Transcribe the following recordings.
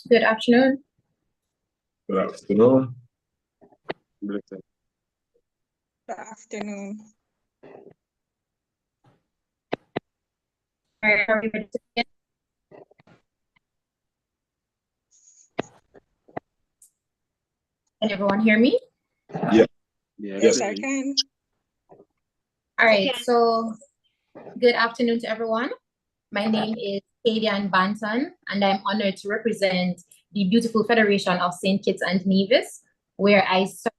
Good afternoon. Good afternoon. Good afternoon. All right, are we ready to begin? Can everyone hear me? Yeah. Yes, I can. All right, so good afternoon to everyone. My name is Kadian Banton, and I'm honored to represent the beautiful Federation of St. Kitts and Nevis, where I serve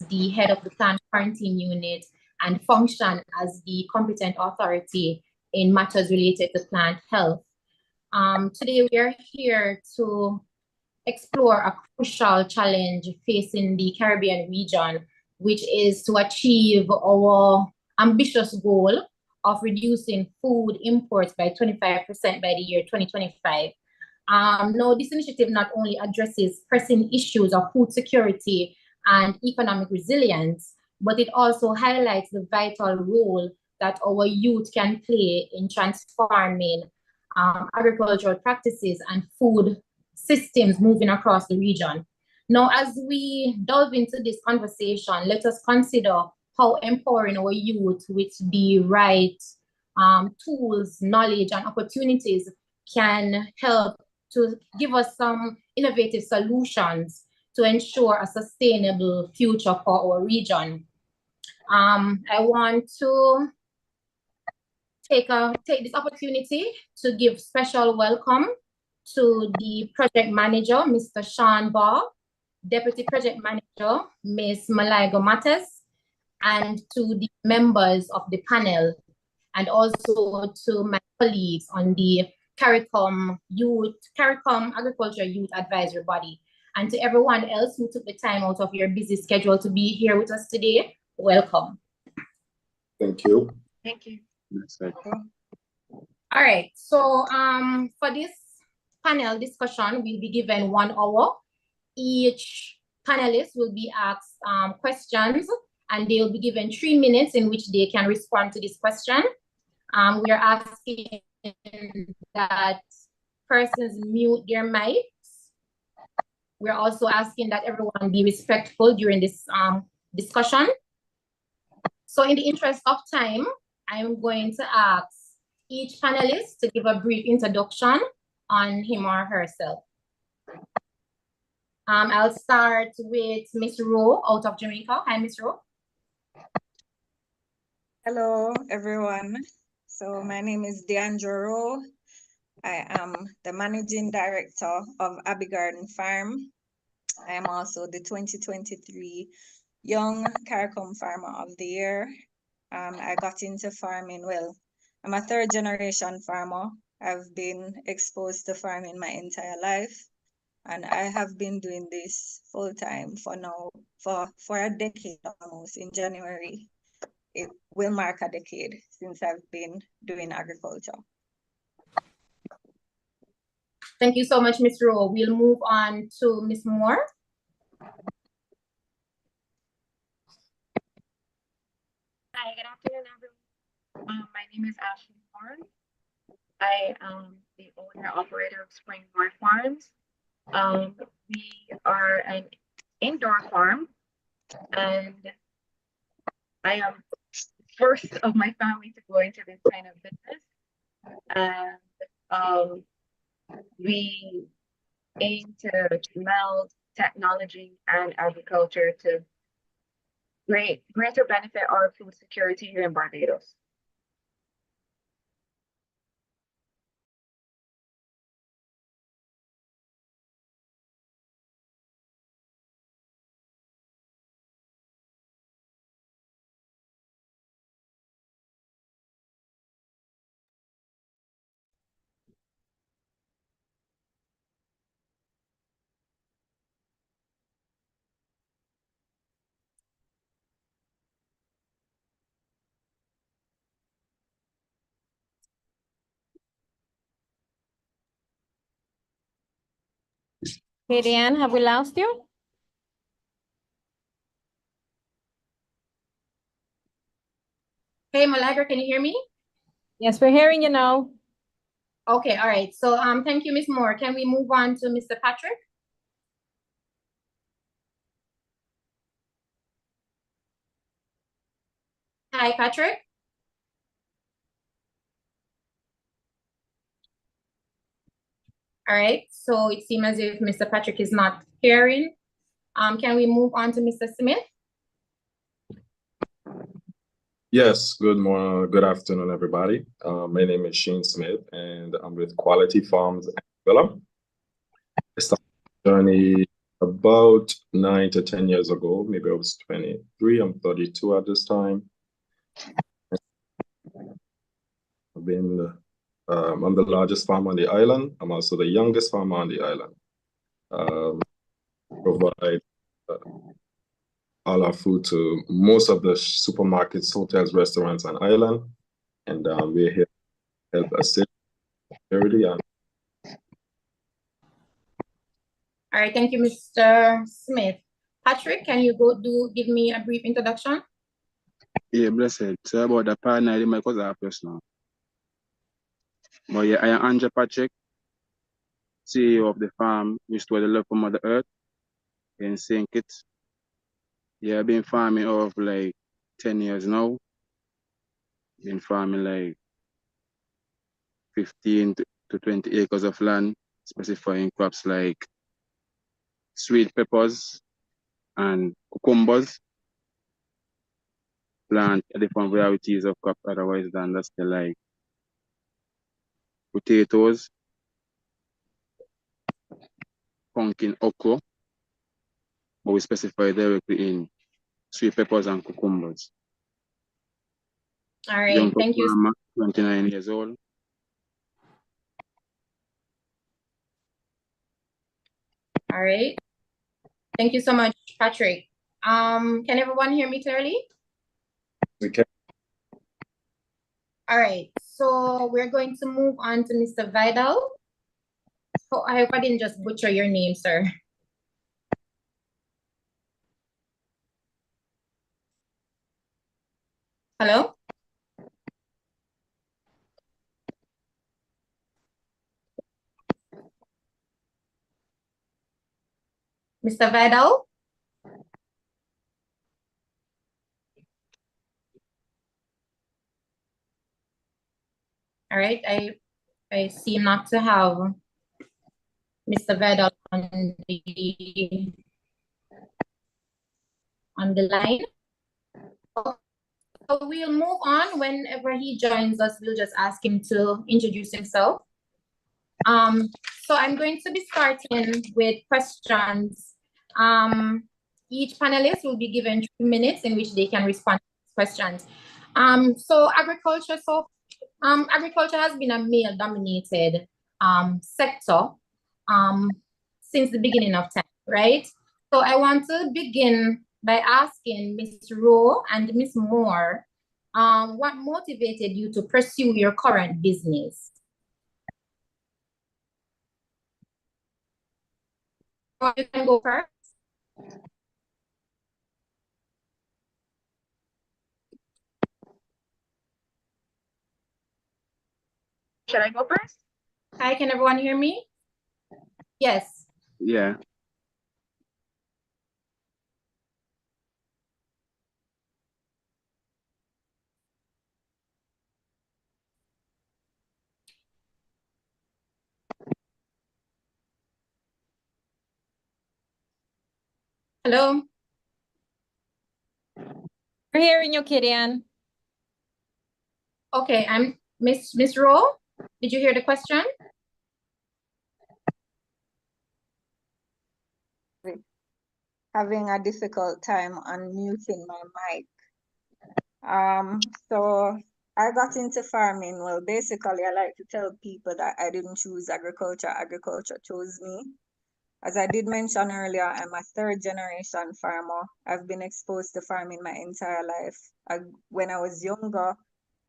as the head of the plant quarantine unit and function as the competent authority in matters related to plant health. Today, we are here to explore a crucial challenge facing the Caribbean region, which is to achieve our ambitious goal of reducing food imports by 25% by the year 2025. Now, this initiative not only addresses pressing issues of food security and economic resilience, but it also highlights the vital role that our youth can play in transforming agricultural practices and food systems moving across the region. Now, as we delve into this conversation, let us consider how empowering our youth with the right tools, knowledge, and opportunities can help to give us some innovative solutions to ensure a sustainable future for our region. I want to take this opportunity to give special welcome to the project manager, Mr. Sean Barr, deputy project manager, Ms. Malaigo Mattes, and to the members of the panel, and also to my colleagues on the CARICOM Agriculture Youth Advisory Body, and to everyone else who took the time out of your busy schedule to be here with us today. Welcome. Thank you. Thank you. All right, so for this panel discussion, we'll be given 1 hour. Each panelist will be asked questions, and they'll be given 3 minutes in which they can respond to this question. We are asking that persons mute their mics. We're also asking that everyone be respectful during this discussion. So in the interest of time, I'm going to ask each panelist to give a brief introduction on him or herself. I'll start with Miss Rowe out of Jamaica. Hi, Miss Rowe. Hello, everyone. So my name is Deandra Rowe. I am the managing director of Abbey Garden Farm. I am also the 2023 Young CARICOM Farmer of the Year. I got into farming, well, I'm a 3rd generation farmer. I've been exposed to farming my entire life, and I have been doing this full time for a decade almost. In January, it will mark a decade since I've been doing agriculture. Thank you so much, Ms. Rowe. We'll move on to Ms. Moore. Hi, good afternoon, everyone. My name is Ashley Moore. I am the owner operator of Springmore Farms. We are an indoor farm, and I am first of my family to go into this kind of business. And we aim to meld technology and agriculture to greater benefit our food security here in Barbados. Hey, Diane, have we lost you? Hey, Malaigo, can you hear me? Yes, we're hearing you now. Okay, all right. So thank you, Ms. Moore. Can we move on to Mr. Patrick? Hi, Patrick. All right, so it seems as if Mr. Patrick is not hearing. Can we move on to Mr. Smith? Yes, good afternoon, everybody. My name is Shane Smith, and I'm with Quality Farms Anguilla. I started the journey about 9 to 10 years ago. Maybe I was 23. I'm 32 at this time. I'm the largest farm on the island. I'm also the youngest farmer on the island. Provide all our food to most of the supermarkets, hotels, restaurants on island, and we're here to help assist security. All right, thank you, Mr. Smith. Patrick, can you give me a brief introduction? Yeah, blessed. So about the partner, I might cause a person now. But yeah, I am Andrew Patrick, CEO of the farm, Restore the Love for Mother Earth in St. Kitts. Yeah, I've been farming over like 10 years now. Been farming like 15 to 20 acres of land, specifying crops like sweet peppers and cucumbers. Plant different varieties of crops otherwise than that's the like potatoes, pumpkin, okra, but we specify directly in sweet peppers and cucumbers. All right, thank you. Farmer, 29 years old. All right. Thank you so much, Patrick. Can everyone hear me clearly? We can. All right, so we're going to move on to Mr. Vidal. So I hope I didn't just butcher your name, sir. Hello? Mr. Vidal? All right, I seem not to have Mr. Vidal on the line. So we'll move on. Whenever he joins us, we'll just ask him to introduce himself. So I'm going to be starting with questions. Each panelist will be given 3 minutes in which they can respond to questions. So agriculture has been a male-dominated sector since the beginning of time, right? So I want to begin by asking Ms. Rowe and Ms. Moore, what motivated you to pursue your current business? You can go first. Should I go first? Hi, can everyone hear me? Yes. Yeah. Hello? We're hearing you, Kirian. Okay, I'm Miss Rowe. Did you hear the question? Having a difficult time unmuting my mic. So I got into farming. Well, basically, I like to tell people that I didn't choose agriculture. Agriculture chose me. As I did mention earlier, I'm a third-generation farmer. I've been exposed to farming my entire life. When I was younger,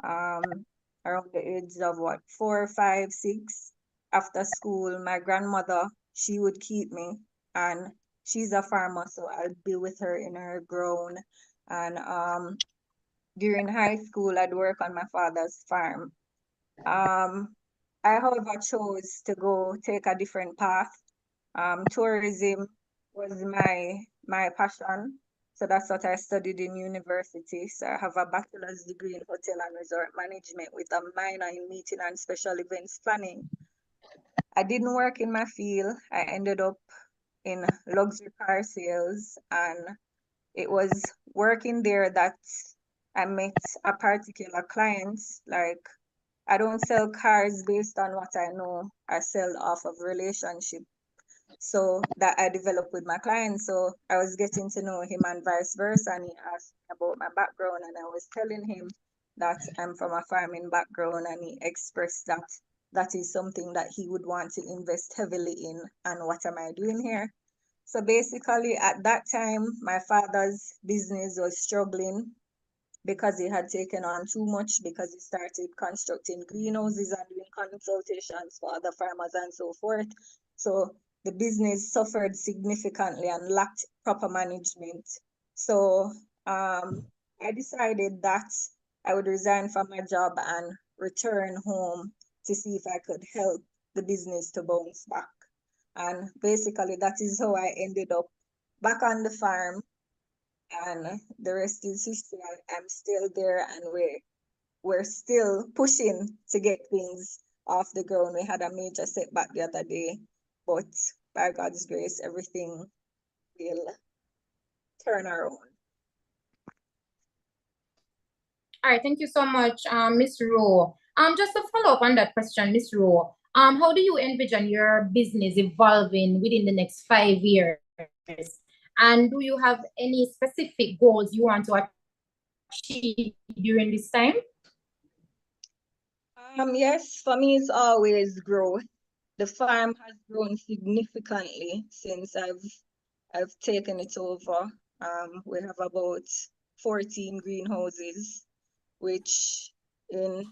around the age of 4, 5, 6, after school, my grandmother, she would keep me, and she's a farmer, so I'd be with her in her ground. And during high school, I'd work on my father's farm. I, however, chose to go take a different path. Tourism was my passion. So that's what I studied in university. So I have a bachelor's degree in hotel and resort management with a minor in meeting and special events planning. I didn't work in my field. I ended up in luxury car sales, and it was working there that I met a particular client. Like, I don't sell cars based on what I know. I sell off of relationship. So that I developed with my clients. So I was getting to know him and vice versa. And he asked me about my background, and I was telling him that I'm from a farming background, and he expressed that that is something that he would want to invest heavily in. And what am I doing here? So basically, at that time, my father's business was struggling because he had taken on too much, because he started constructing greenhouses and doing consultations for other farmers and so forth. So the business suffered significantly and lacked proper management. So I decided that I would resign from my job and return home to see if I could help the business to bounce back. And basically, that is how I ended up back on the farm, and the rest is history. I'm still there, and we're still pushing to get things off the ground. We had a major setback the other day, but by God's grace, everything will turn around. All right, thank you so much, Ms. Rowe. Just to follow up on that question, Ms. Rowe, how do you envision your business evolving within the next 5 years? And do you have any specific goals you want to achieve during this time? Yes, for me, it's always growth. The farm has grown significantly since I've taken it over. We have about 14 greenhouses, which in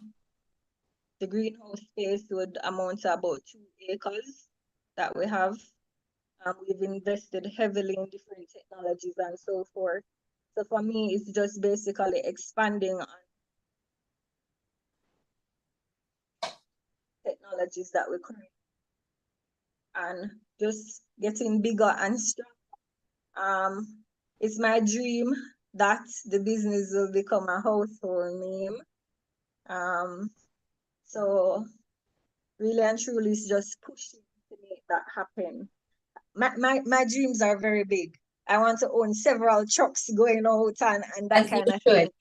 the greenhouse space would amount to about 2 acres that we have. We've invested heavily in different technologies and so forth. So for me, it's just basically expanding on technologies that we currently and just getting bigger and stronger. It's my dream that the business will become a household name. So really and truly, it's just pushing to make that happen. My dreams are very big. I want to own several trucks going out and that kind of thing.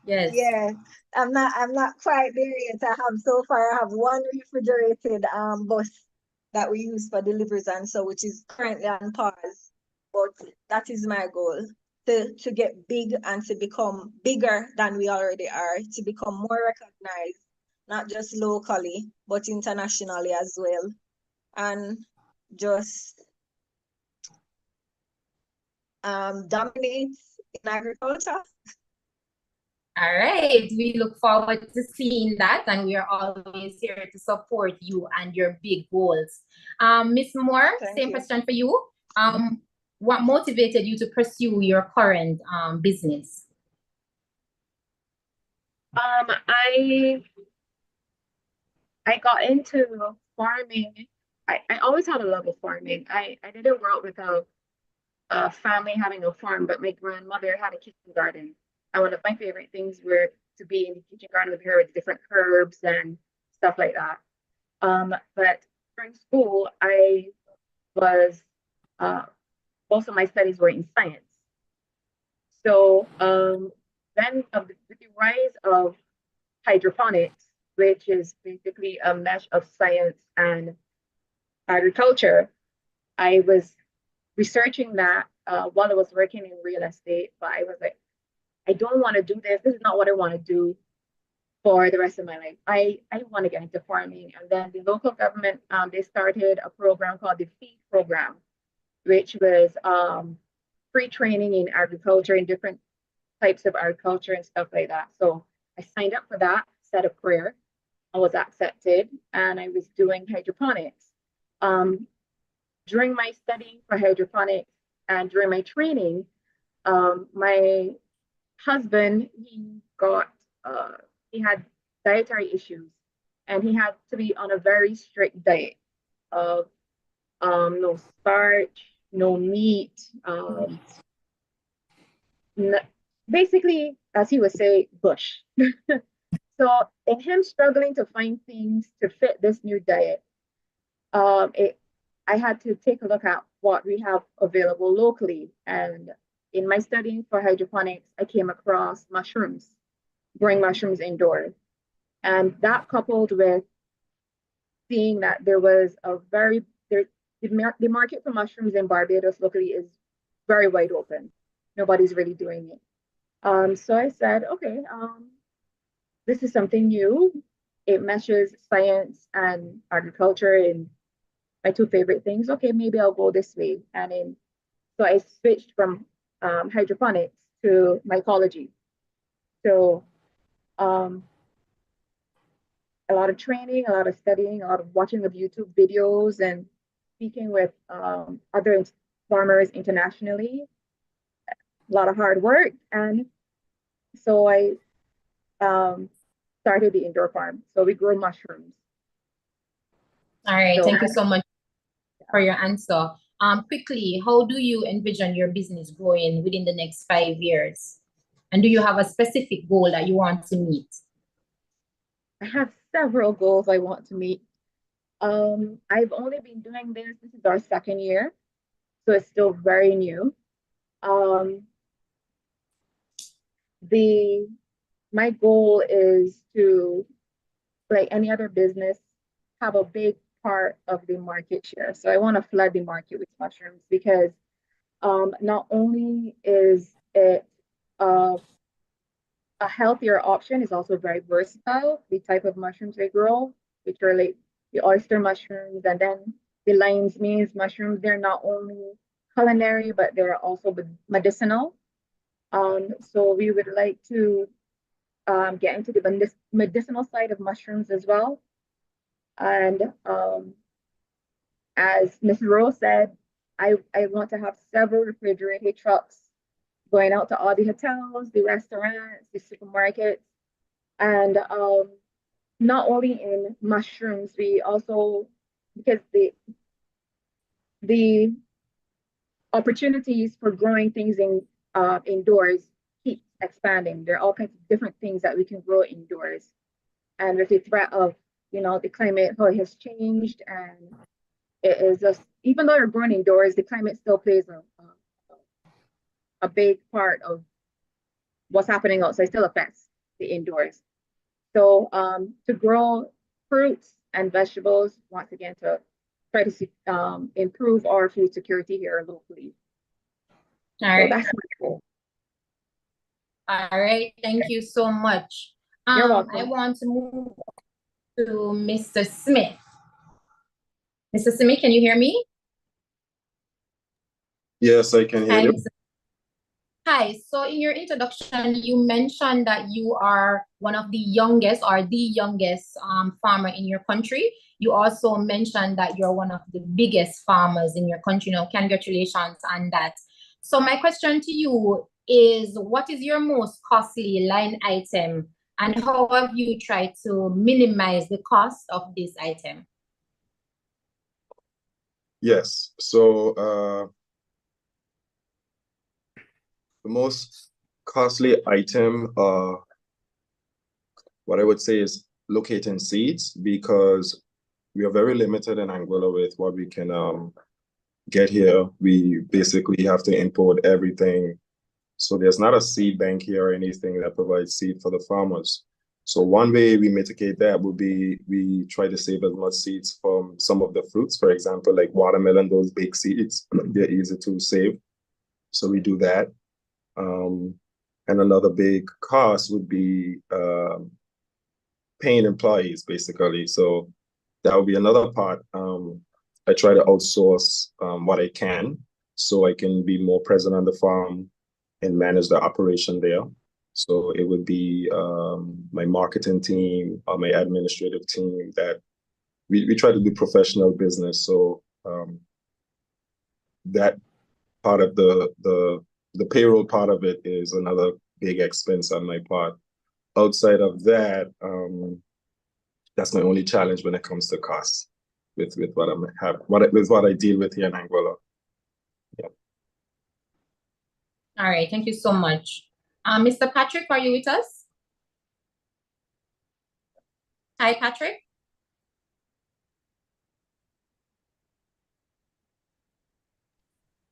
Yes. Yeah, I'm not quite there yet. I have one refrigerated bus that we use for deliveries and so, which is currently on pause. But that is my goal, to get big and to become bigger than we already are, to become more recognized, not just locally, but internationally as well. And just dominate in agriculture. All right, we look forward to seeing that, and we are always here to support you and your big goals. Ms. Moore, same question for you. What motivated you to pursue your current business? I got into farming. I always had a love of farming. I didn't grow up with a family having a farm, but my grandmother had a kitchen garden. And one of my favorite things were to be in the kitchen garden with her with different herbs and stuff like that. But during school, I was most of my studies were in science. So then with the rise of hydroponics, which is basically a mesh of science and agriculture, I was researching that while I was working in real estate, but I was like, I don't want to do this. This is not what I want to do for the rest of my life. I want to get into farming. And then the local government, they started a program called the FEED program, which was free training in agriculture, in different types of agriculture and stuff like that. So I signed up for that, set of prayer. I was accepted, and I was doing hydroponics. During my studying for hydroponics and during my training, my husband, he had dietary issues, and he had to be on a very strict diet of no starch, no meat, basically, as he would say, bush. So in him struggling to find things to fit this new diet, I had to take a look at what we have available locally. And in my studying for hydroponics, I came across mushrooms, growing mushrooms indoors. And that coupled with seeing that there was the market for mushrooms in Barbados locally is very wide open. Nobody's really doing it. So I said, okay, this is something new. It meshes science and agriculture in my two favorite things. Okay, maybe I'll go this way. So I switched from hydroponics to mycology. So a lot of training, a lot of studying, a lot of watching of YouTube videos and speaking with other farmers internationally, a lot of hard work. And so I started the indoor farm. So we grow mushrooms. All right, thank you so much for your answer. Quickly, how do you envision your business growing within the next 5 years? And do you have a specific goal that you want to meet? I have several goals I want to meet. I've only been doing this. This is our second year, so it's still very new. My goal is to, like any other business, have a big part of the market share. So I want to flood the market with mushrooms because not only is it a healthier option, it's also very versatile. The type of mushrooms they grow, which are like the oyster mushrooms and then the lion's mane mushrooms, they're not only culinary, but they're also medicinal. So we would like to get into the medicinal side of mushrooms as well. And as Ms. Rose said, I want to have several refrigerated trucks going out to all the hotels, the restaurants, the supermarkets, and not only in mushrooms, we also, because the opportunities for growing things indoors keep expanding. There are all kinds of different things that we can grow indoors. And with the threat of, the climate, how it has changed, and it is just, even though you're growing indoors, the climate still plays a big part of what's happening outside, still affects the indoors. So to grow fruits and vegetables, once again, to try to improve our food security here locally. All right. So that's my goal. All right, thank you so much. You're welcome. I want to move to Mr. Smith. Mr. Smith, can you hear me? Yes, I can hear you. Hi, so in your introduction, you mentioned that you are one of the youngest or the youngest farmer in your country. You also mentioned that you're one of the biggest farmers in your country. Now, congratulations on that. So my question to you is, what is your most costly line item and how have you tried to minimize the cost of this item? Yes, so the most costly item, what I would say is locating seeds, because we are very limited in Anguilla with what we can get here. We basically have to import everything. So there's not a seed bank here or anything that provides seed for the farmers. So one way we mitigate that would be we try to save as much seeds from some of the fruits. For example, like watermelon, those big seeds, they're easy to save. So we do that. And another big cost would be paying employees, basically. So that would be another part. I try to outsource what I can so I can be more present on the farm and manage the operation there. So it would be my marketing team or my administrative team that we try to do professional business. So that part of the payroll part of it is another big expense on my part. Outside of that, that's my only challenge when it comes to costs with what I deal with here in Anguilla. Yeah. All right, thank you so much. Mr. Patrick, are you with us? Hi, Patrick.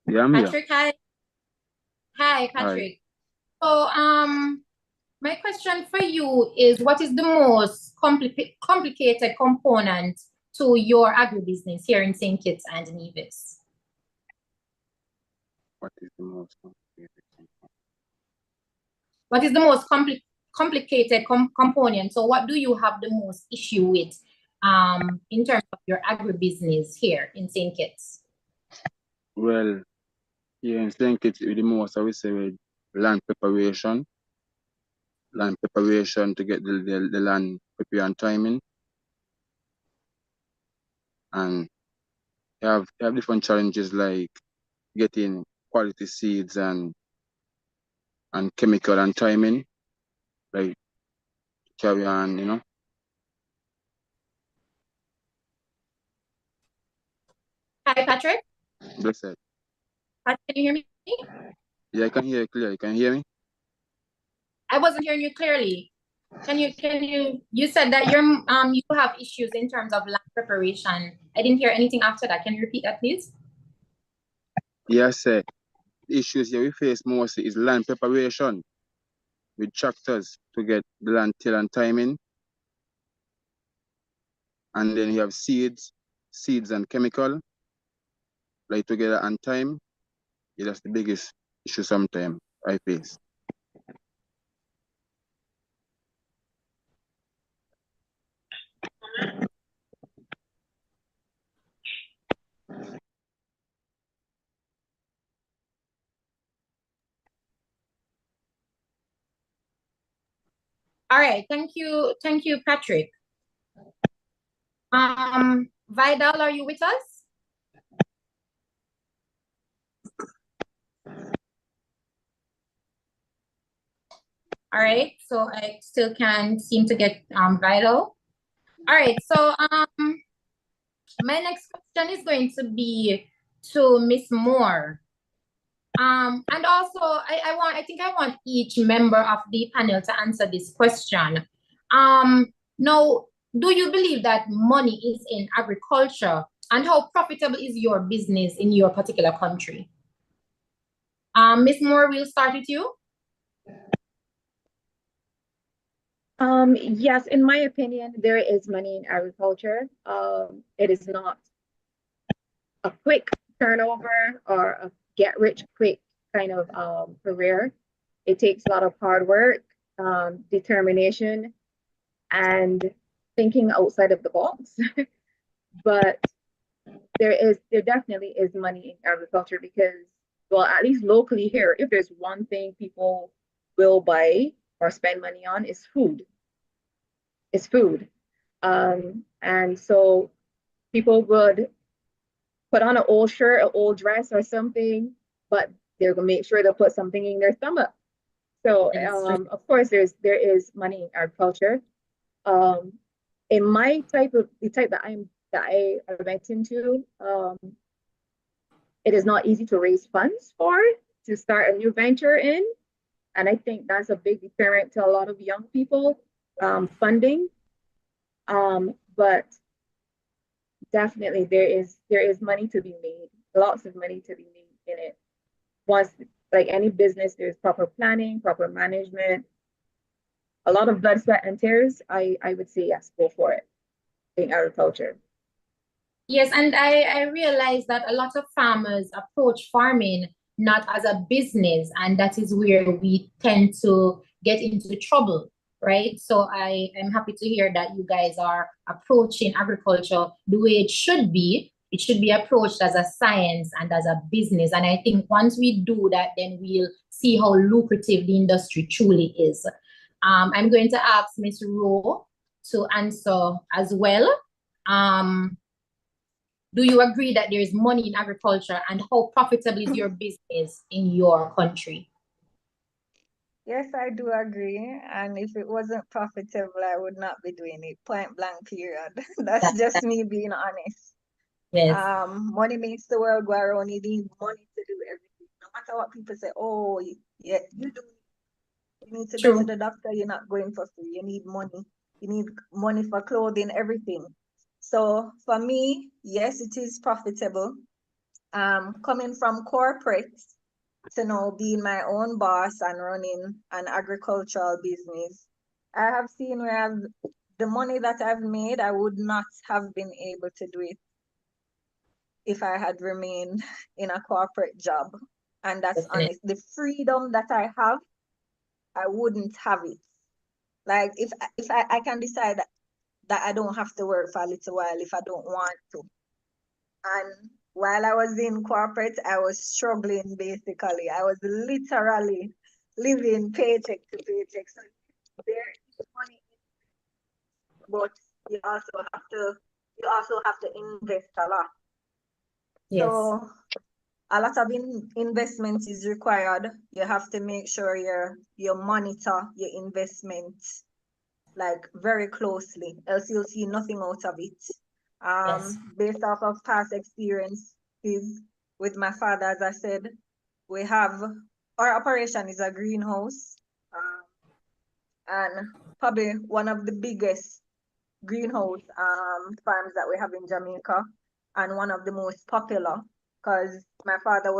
Yeah, I'm here. Patrick, hi. Hi, Patrick. So, my question for you is, what is the most complicated component to your agribusiness here in St. Kitts and Nevis? What is the most complicated? What is the most complicated component? So what do you have the most issue with in terms of your agribusiness here in St. Kitts? Well, here in St. Kitts, the most I would say with land preparation to get the land prepared on timing. And you have different challenges like getting quality seeds and chemical and timing, like carry on, you know. Hi, Patrick. Blessed. Patrick, can you hear me? Yeah, I can hear you clearly. Can you hear me? I wasn't hearing you clearly. You said that you have issues in terms of land preparation. I didn't hear anything after that. Can you repeat that, please? Yes, sir. The issues here we face mostly is land preparation with tractors to get the land till and timing. And then you have seeds and chemical, like together on time. Yeah, that's the biggest issue sometimes I face. All right, thank you, Patrick. Vidal, are you with us? All right, so I still can't seem to get Vidal. All right, so my next question is going to be to Miss Moore. And also I think I want each member of the panel to answer this question. Now, do you believe that money is in agriculture, and how profitable is your business in your particular country? Miss Moore, we'll start with you. Yes, in my opinion, there is money in agriculture. It is not a quick turnover or a get rich quick kind of career. It takes a lot of hard work, determination, and thinking outside of the box. But there definitely is money in agriculture because, well, at least locally here, if there's one thing people will buy or spend money on, is food. It's food. And so people would put on an old shirt, an old dress or something, but they're gonna make sure to put something in their stomach. So of course there is money in agriculture. In my the type that I went into, it is not easy to raise funds to start a new venture in. And I think that's a big deterrent to a lot of young people, funding. But definitely there is money to be made, lots of money to be made in it. Once, like any business, there's proper planning, proper management, a lot of blood, sweat, and tears. I would say yes, go for it in agriculture. Yes, and I realize that a lot of farmers approach farming not as a business, and that is where we tend to get into trouble, right? So I am happy to hear that you guys are approaching agriculture the way it should be. It should be approached as a science and as a business. And I think once we do that, then we'll see how lucrative the industry truly is. I'm going to ask Ms. Rowe to answer as well. Do you agree that there is money in agriculture, and how profitable is your business in your country? Yes, I do agree. And if it wasn't profitable, I would not be doing it. Point blank, period. That's just me being honest. Yes, Money makes the world go around. You need money to do everything. No matter what people say, oh, yeah, you do. You need to go to true. the doctor. You're not going for free. You need money. You need money for clothing, everything. So for me, yes, it is profitable. Coming from corporate to now being my own boss and running an agricultural business, I have seen where the money that I've made, I would not have been able to do it if I had remained in a corporate job. And that's Definitely. honest. The freedom that I have, I wouldn't have it. Like if I can decide that I don't have to work for a little while if I don't want to. And while I was in corporate, I was struggling basically. I was literally living paycheck to paycheck. So there is money, but you also have to invest a lot. Yes, So a lot of investment is required. You have to make sure you monitor your investment like very closely, else you'll see nothing out of it. yes, Based off of past experiences with my father, as I said, we have our operation is a greenhouse, and probably one of the biggest greenhouse farms that we have in Jamaica, and one of the most popular because my father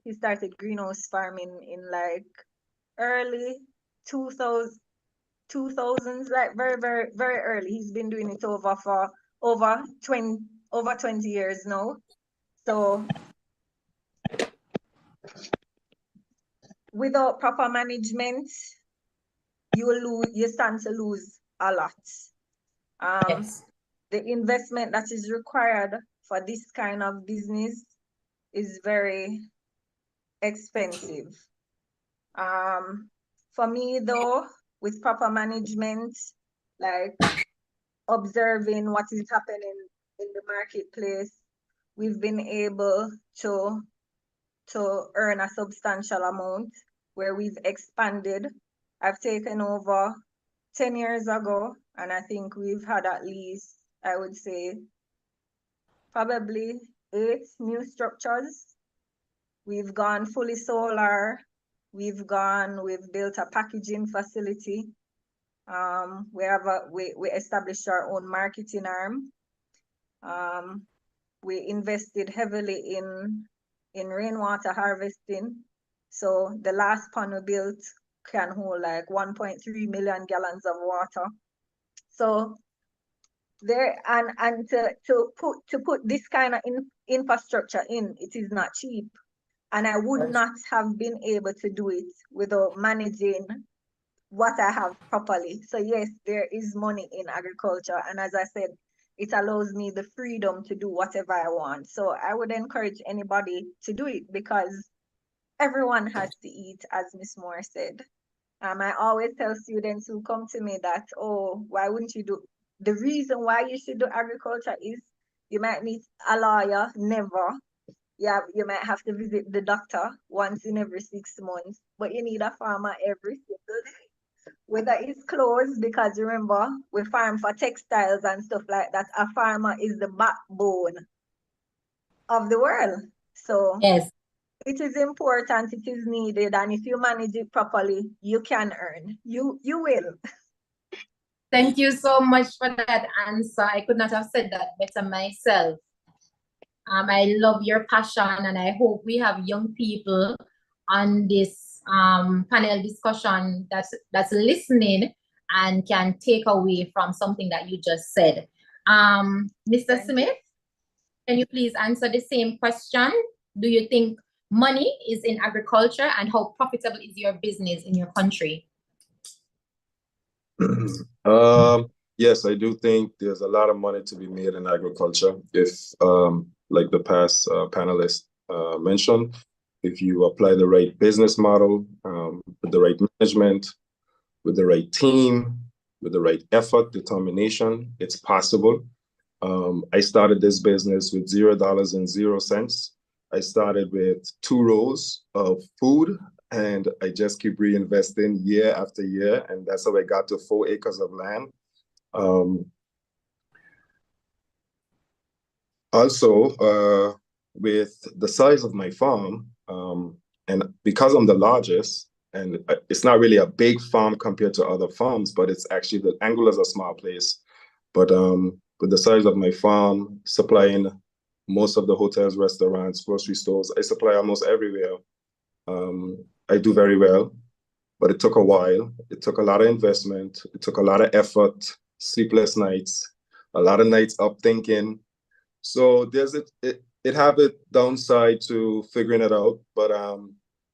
he started greenhouse farming in like early 2000s, like very, very, very early. He's been doing it for over 20 years now. So without proper management, you stand to lose a lot. yes, The investment that is required for this kind of business is very expensive. For me though, with proper management, like observing what is happening in the marketplace, we've been able to earn a substantial amount where we've expanded. I've taken over 10 years ago, and I think we've had at least, I would say, probably 8 new structures. We've gone fully solar. We've built a packaging facility. We established our own marketing arm. We invested heavily in rainwater harvesting. So the last pond we built can hold like 1.3 million gallons of water. So there and to put this kind of infrastructure in, it is not cheap. And I would not have been able to do it without managing what I have properly. So yes, there is money in agriculture. And as I said, it allows me the freedom to do whatever I want. So I would encourage anybody to do it because everyone has to eat, as Miss Moore said. I always tell students who come to me that, oh, why wouldn't you do? The reason why you should do agriculture is you might meet a lawyer, never. Yeah, you might have to visit the doctor once in every 6 months, but you need a farmer every single day. Whether it's clothes, because remember, we farm for textiles and stuff like that. A farmer is the backbone of the world. So yes. it is important, it is needed, and if you manage it properly, you can earn. You will. Thank you so much for that answer. I could not have said that better myself. I love your passion, and I hope we have young people on this panel discussion that's listening and can take away from something that you just said. Mr. Smith, can you please answer the same question? Do you think money is in agriculture, and how profitable is your business in your country? Yes, I do think there's a lot of money to be made in agriculture if, like the past panelists mentioned, if you apply the right business model, with the right management, with the right team, with the right effort, determination, it's possible. I started this business with $0 and 0 cents. I started with 2 rows of food, and I just keep reinvesting year after year, and that's how I got to 4 acres of land. Also, with the size of my farm, and because I'm the largest, and it's not really a big farm compared to other farms, but it's actually, the Angola is a small place. But with the size of my farm, supplying most of the hotels, restaurants, grocery stores, I supply almost everywhere. I do very well, but it took a while. It took a lot of investment. It took a lot of effort, sleepless nights, a lot of nights up thinking. So there's it have a downside to figuring it out, but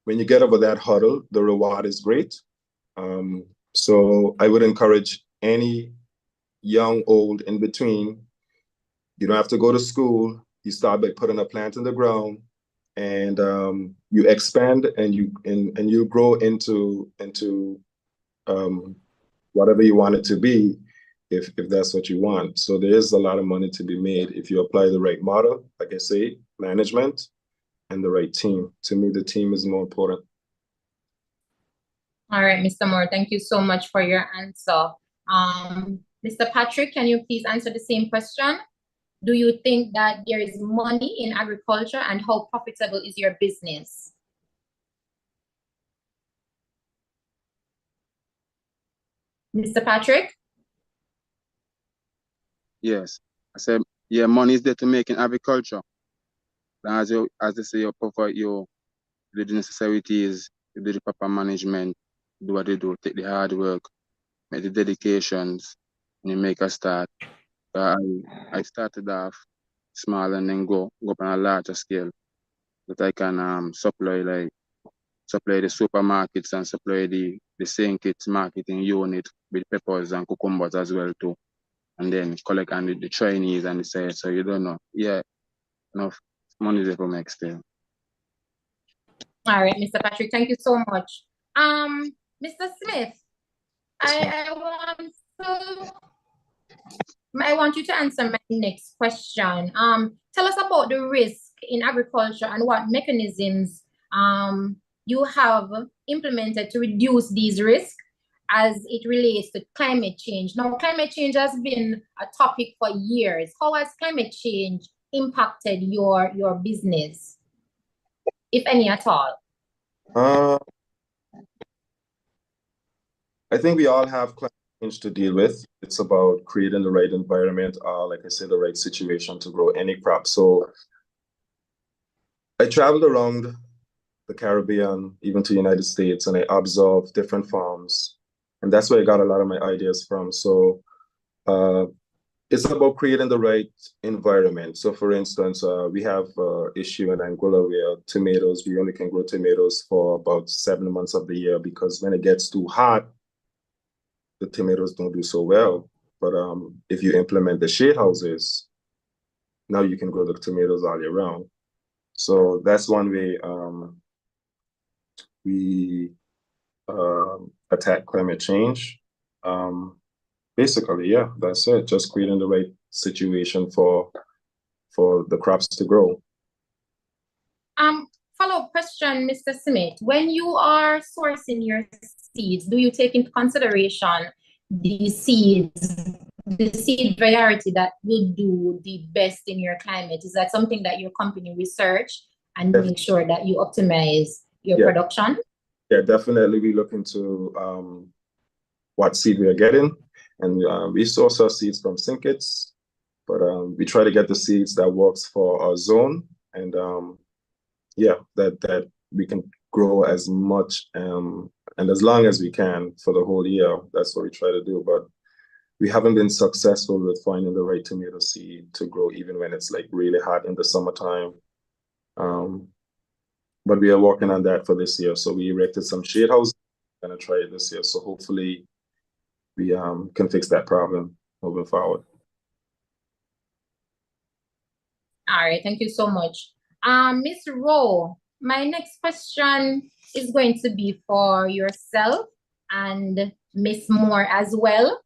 when you get over that hurdle, the reward is great. So I would encourage any young, old, in between. You don't have to go to school. You start by putting a plant in the ground, and you expand, and you grow into whatever you want it to be, if that's what you want. So there is a lot of money to be made if you apply the right model, like I say, management, and the right team. To me, the team is more important. All right, Mr. Moore, thank you so much for your answer. Mr. Patrick, can you please answer the same question? Do you think that there is money in agriculture, and how profitable is your business? Mr. Patrick? Yes. I said, yeah, money is there to make in agriculture. As they say, you provide you do the necessities, you do the proper management, do what they do, take the hard work, make the dedications, and you make a start. I started off small and then go up on a larger scale, that I can supply the supermarkets and supply the St. Kitts marketing unit with peppers and cucumbers as well too. And then collect and the Chinese and the sales. So you don't know. Yeah, enough money there for next year. All right, Mr. Patrick, thank you so much. Mr. Smith, I want you to answer my next question. Tell us about the risk in agriculture and what mechanisms you have implemented to reduce these risks as it relates to climate change. Now, climate change has been a topic for years. How has climate change impacted your business, if any at all? I think we all have climate change to deal with. It's about creating the right environment, like I said, the right situation to grow any crop. So I traveled around the Caribbean, even to the United States, and I observed different farms. And that's where I got a lot of my ideas from. So it's about creating the right environment. So for instance, we have an issue in Angola where tomatoes, we only can grow tomatoes for about 7 months of the year, because when it gets too hot, the tomatoes don't do so well. But if you implement the shade houses, now you can grow the tomatoes all year round. So that's one way we attack climate change. Basically, yeah, that's it. Just creating the right situation for the crops to grow. Follow-up question, Mr. Smith. When you are sourcing your seeds, do you take into consideration the seed variety that will do the best in your climate? Is that something that your company research and make sure that you optimize your production? Yeah, definitely. We look into what seed we are getting, and we source our seeds from St. Kitts, but we try to get the seeds that works for our zone, and that we can grow as much and as long as we can for the whole year. That's what we try to do, but we haven't been successful with finding the right tomato seed to grow even when it's like really hot in the summertime. But we are working on that for this year. So we erected some shade houses. I'm gonna try it this year. So hopefully we can fix that problem moving forward. All right, thank you so much. Ms. Rowe, my next question is going to be for yourself and Ms. Moore as well.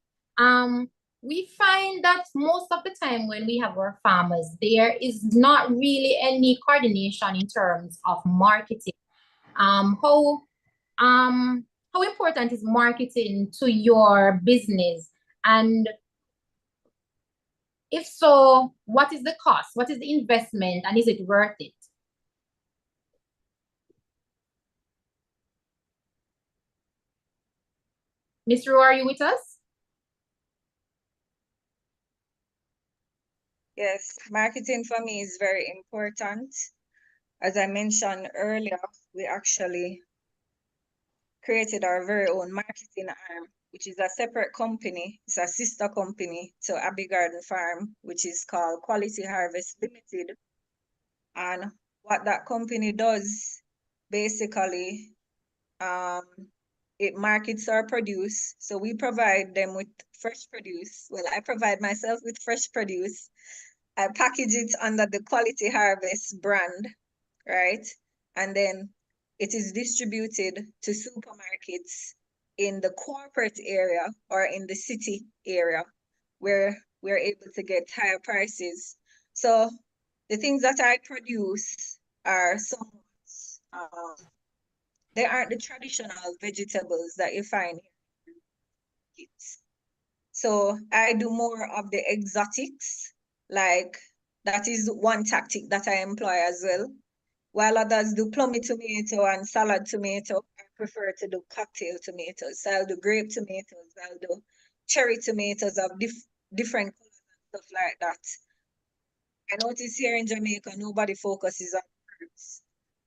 we find that most of the time when we have our farmers, there is not really any coordination in terms of marketing. How important is marketing to your business? And if so, what is the cost? What is the investment? And is it worth it? Ms. Ru, are you with us? Yes, marketing for me is very important. As I mentioned earlier, we actually created our very own marketing arm, which is a separate company. It's a sister company to Abbey Garden Farm, which is called Quality Harvest Limited. And what that company does, basically, it markets our produce. So we provide them with fresh produce. Well, I provide myself with fresh produce. I package it under the Quality Harvest brand, right? And then it is distributed to supermarkets in the corporate area or in the city area where we're able to get higher prices. So the things that I produce are somewhat, they aren't the traditional vegetables that you find here. So I do more of the exotics, like that is one tactic that I employ as well. While others do plummy tomato and salad tomato, I prefer to do cocktail tomatoes. So I'll do grape tomatoes, I'll do cherry tomatoes of different colors and stuff like that. I notice here in Jamaica, nobody focuses on herbs.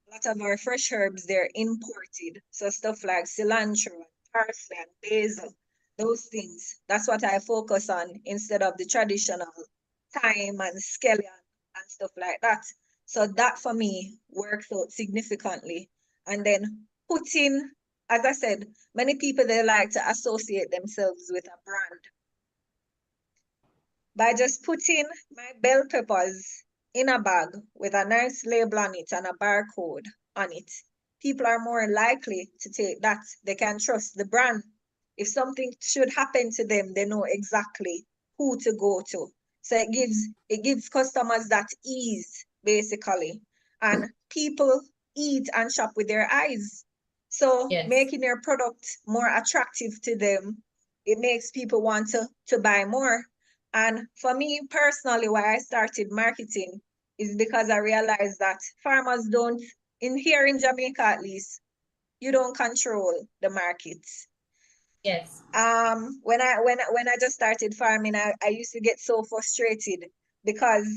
A lot of our fresh herbs, they're imported. So stuff like cilantro, and parsley, and basil, those things. That's what I focus on instead of the traditional thyme and scallion and stuff like that. So that for me works out significantly. And then putting, as I said, many people, they like to associate themselves with a brand. By just putting my bell peppers in a bag with a nice label on it and a barcode on it, people are more likely to take that. They can trust the brand. If something should happen to them, they know exactly who to go to. So it gives customers that ease, basically. And people eat and shop with their eyes. So Yes. making their product more attractive to them, it makes people want to buy more. And for me personally, why I started marketing is because I realized that farmers don't, in here in Jamaica at least, you don't control the markets. Yes. When I just started farming, I used to get so frustrated because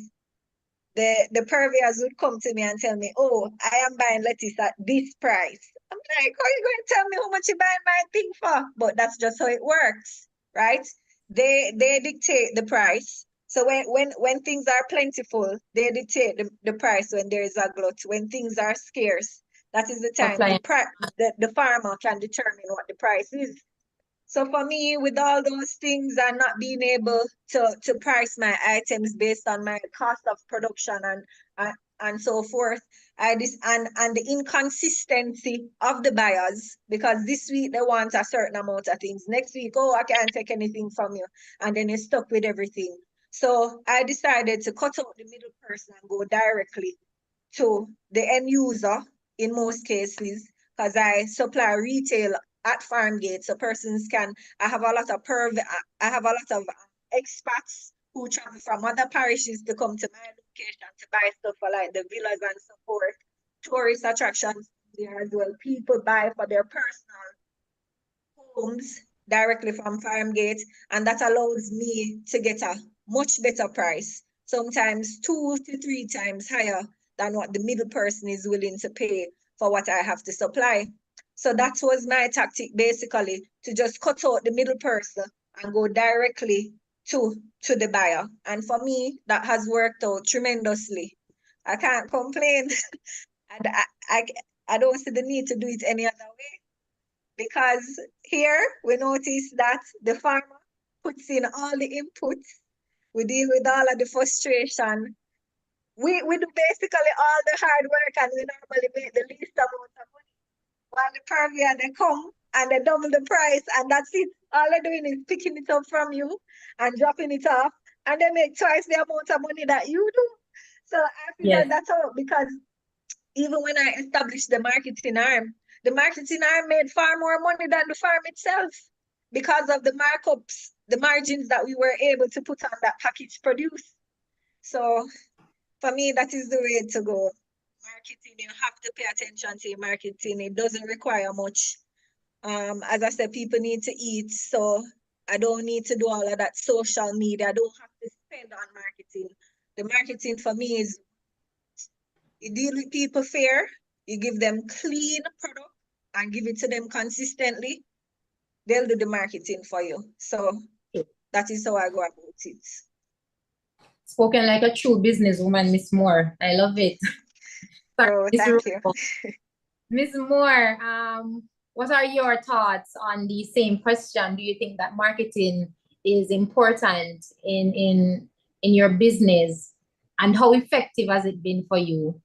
the purveyors would come to me and tell me, oh, I am buying lettuce at this price. I'm like, how are you going to tell me how much you buying my thing for? But that's just how it works, right? They dictate the price. So when things are plentiful, they dictate the price when there is a glut. When things are scarce, that is the time the farmer can determine what the price is. So for me, with all those things and not being able to price my items based on my cost of production and so forth, and the inconsistency of the buyers, because this week they want a certain amount of things. Next week, oh, I can't take anything from you. And then you're stuck with everything. So I decided to cut out the middle person and go directly to the end user in most cases, because I supply retail at farm gate, so persons can. I have a lot of expats who travel from other parishes to come to my location to buy stuff for like the villas and so forth. Tourist attractions there as well. People buy for their personal homes directly from farm gate, and that allows me to get a much better price, sometimes 2 to 3 times higher than what the middle person is willing to pay for what I have to supply. So that was my tactic, basically, to just cut out the middle person and go directly to the buyer. And for me, that has worked out tremendously. I can't complain. And I don't see the need to do it any other way, because here we notice that the farmer puts in all the inputs. We deal with all of the frustration. We do basically all the hard work, and we normally make the least amount of money. While the purveyor, they come and they double the price, and that's it. all they're doing is picking it up from you and dropping it off, and they make twice the amount of money that you do. So I figured Yes. that's how, because even when I established the marketing arm made far more money than the farm itself because of the markups, the margins that we were able to put on that package produce. So for me, that is the way to go. Marketing, you have to pay attention to your marketing. It doesn't require much. As I said, people need to eat, so I don't need to do all of that social media. I don't have to spend on marketing. The marketing for me is you deal with people fair, you give them clean product and give it to them consistently, they'll do the marketing for you. So that is how I go about it. Spoken like a true businesswoman, Miss Moore. I love it. Oh, thank you. Miss Moore, what are your thoughts on the same question? Do you think that marketing is important in your business, and how effective has it been for you?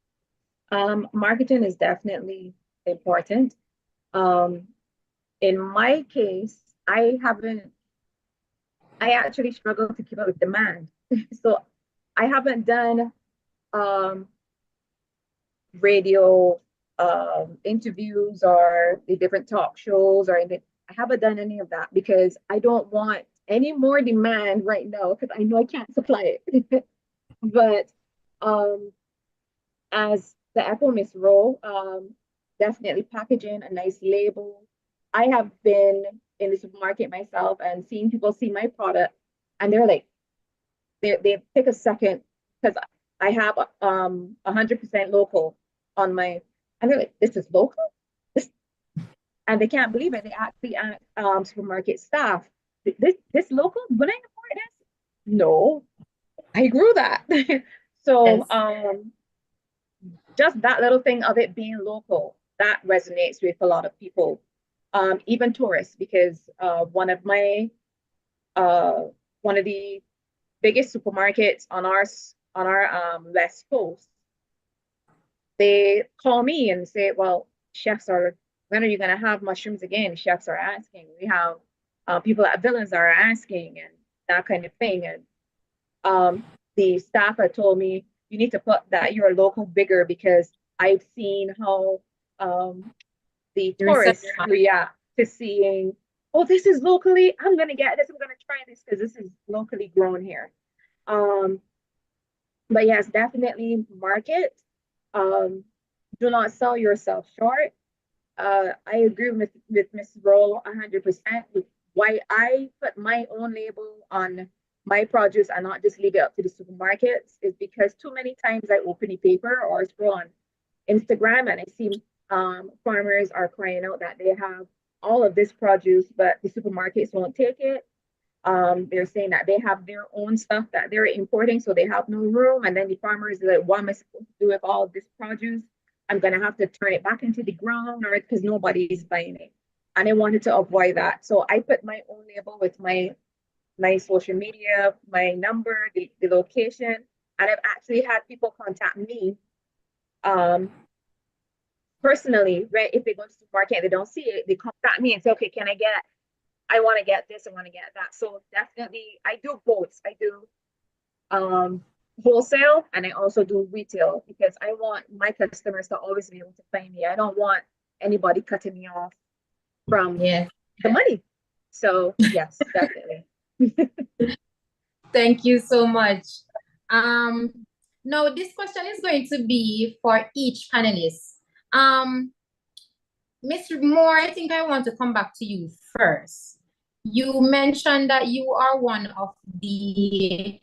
Marketing is definitely important. In my case, I actually struggle to keep up with demand. So I haven't done radio interviews or the different talk shows or anything. I haven't done any of that because I don't want any more demand right now because I know I can't supply it. But as the Echo Miss role, definitely packaging a nice label. I have been in the supermarket myself and seen people see my product and they're like, they take a second because I have 100% local on my, and they're like, this is local? And they can't believe it. They actually ask supermarket staff, this local? Would I import this? No, I grew that. So Yes. just that little thing of it being local, that resonates with a lot of people, even tourists, because one of the biggest supermarkets on our West Coast, they call me and say, well, when are you going to have mushrooms again? Chefs are asking. We have people at Villains are asking, and that kind of thing. And the staff had told me, you need to put that you're local bigger because I've seen how the tourists react to seeing, oh, this is locally, I'm going to get this, I'm going to try this because this is locally grown here. But yes, definitely market. Do not sell yourself short. I agree with Ms. Roll 100%. Why I put my own label on my produce and not just leave it up to the supermarkets is because too many times I open a paper or scroll on Instagram and I see farmers are crying out that they have all of this produce, but the supermarkets won't take it. They're saying that they have their own stuff that they're importing, so they have no room. And then the farmers are like, what am I supposed to do with all of this produce? I'm going to have to turn it back into the ground or because nobody's buying it. And I wanted to avoid that. So I put my own label with my social media, my number, the location. And I've actually had people contact me personally, right? If they go to the supermarket and they don't see it, they contact me and say, okay, I want to get this, I want to get that. So definitely I do both. I do wholesale and I also do retail because I want my customers to always be able to find me. I don't want anybody cutting me off from the money. So yes, definitely. Thank you so much. Now this question is going to be for each panelist. Ms. Moore, I think I want to come back to you first. You mentioned that you are one of the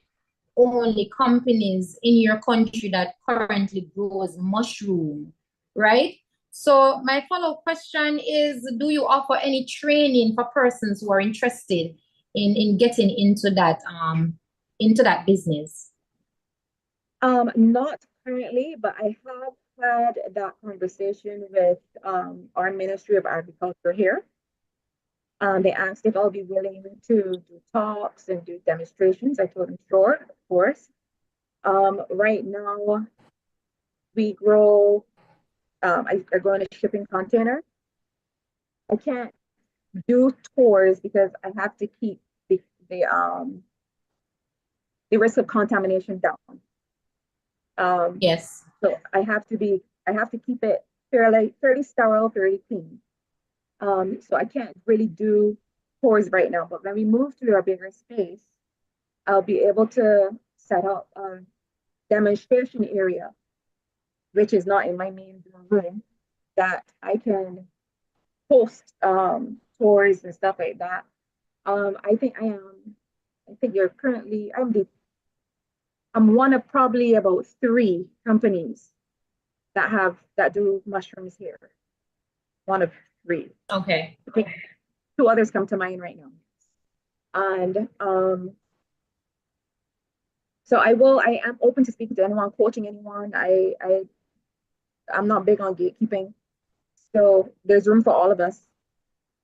only companies in your country that currently grows mushroom, right? So my follow-up question is, do you offer any training for persons who are interested in getting into that business? Not currently, but I have had that conversation with our Ministry of Agriculture here. They asked if I'll be willing to do talks and do demonstrations. I told them sure, of course. Right now, we grow, I grow in a shipping container. I can't do tours because I have to keep the risk of contamination down. Yes. So I have to keep it fairly sterile, fairly clean. So I can't really do tours right now, but when we move to a bigger space, I'll be able to set up a demonstration area, which is not in my main room, that I can host tours and stuff like that. I think you're currently, I'm one of probably about 3 companies that do mushrooms here. One of 3. Okay. I think 2 others come to mind right now. And so I am open to speaking to anyone, coaching anyone. I'm not big on gatekeeping. So there's room for all of us.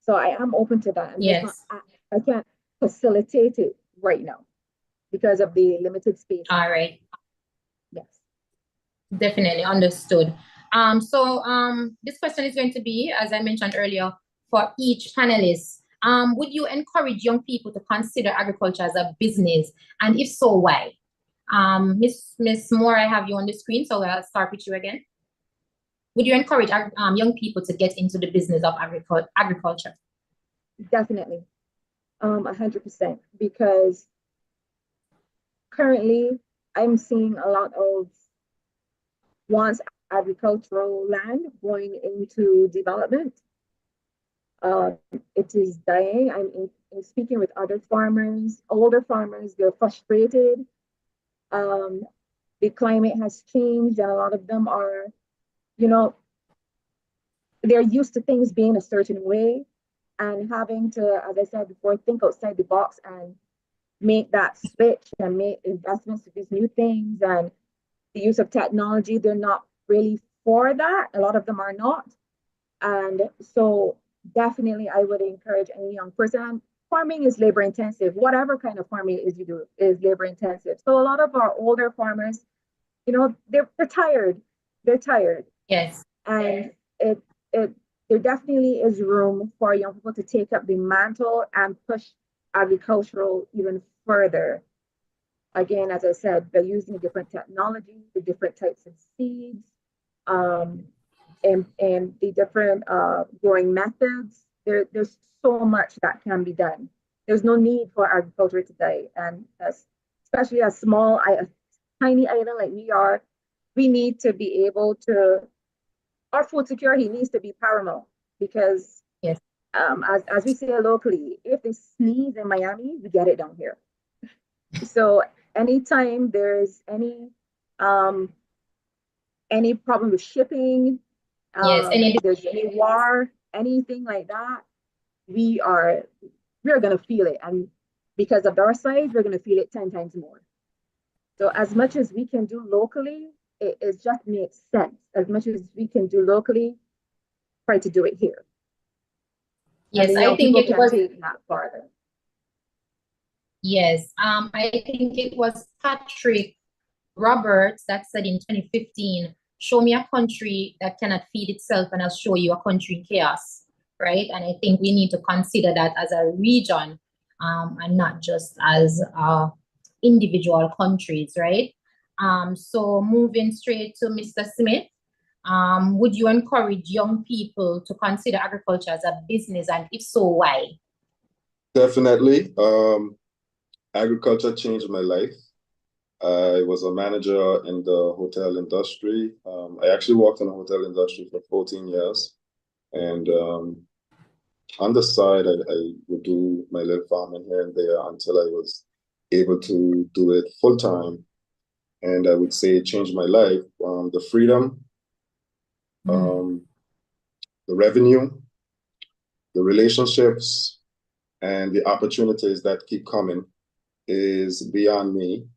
So I am open to that. Yes. I can't facilitate it right now because of the limited space. All right. Yes. Definitely understood. This question is going to be, as I mentioned earlier, for each panelist. Would you encourage young people to consider agriculture as a business? And if so, why? Miss Moore, I have you on the screen, so I'll start with you again. Would you encourage young people to get into the business of agriculture? Definitely, 100%, because currently I'm seeing a lot of once agricultural land going into development. It is dying. I'm speaking with other farmers, older farmers, they're frustrated. The climate has changed, and a lot of them are, they're used to things being a certain way, and having to, as I said before, think outside the box and make that switch and make investments to these new things and the use of technology. They're not really for that. A lot of them are not. And so definitely I would encourage any young person. Farming is labor intensive. Whatever kind of farming is you do is labor intensive. So a lot of our older farmers, they're tired. They're tired. Yes. And there definitely is room for young people to take up the mantle and push agricultural even further. Again, as I said, they're using different technology, the different types of seeds, and the different growing methods. There's so much that can be done. There's no need for agriculture today, and especially a tiny island like we are, we need to be able to. Our food security needs to be paramount because, yes, as we say locally, if they sneeze in Miami, we get it down here. So anytime there's any problem with shipping, there's any war, anything like that, we're gonna feel it, and because of our size, we're gonna feel it 10 times more. So as much as we can do locally, it just makes sense. As much as we can do locally, try to do it here. Yes, I think it was take that farther. Yes, I think it was Patrick Roberts that said in 2015, show me a country that cannot feed itself and I'll show you a country in chaos, right? And I think we need to consider that as a region and not just as individual countries, right? So moving straight to Mr. Smith, would you encourage young people to consider agriculture as a business, and if so, why? Definitely. Agriculture changed my life. I was a manager in the hotel industry. I actually worked in the hotel industry for 14 years. And on the side, I would do my little farming here and there until I was able to do it full time. And I would say it changed my life. The freedom, the revenue, the relationships, and the opportunities that keep coming is beyond me.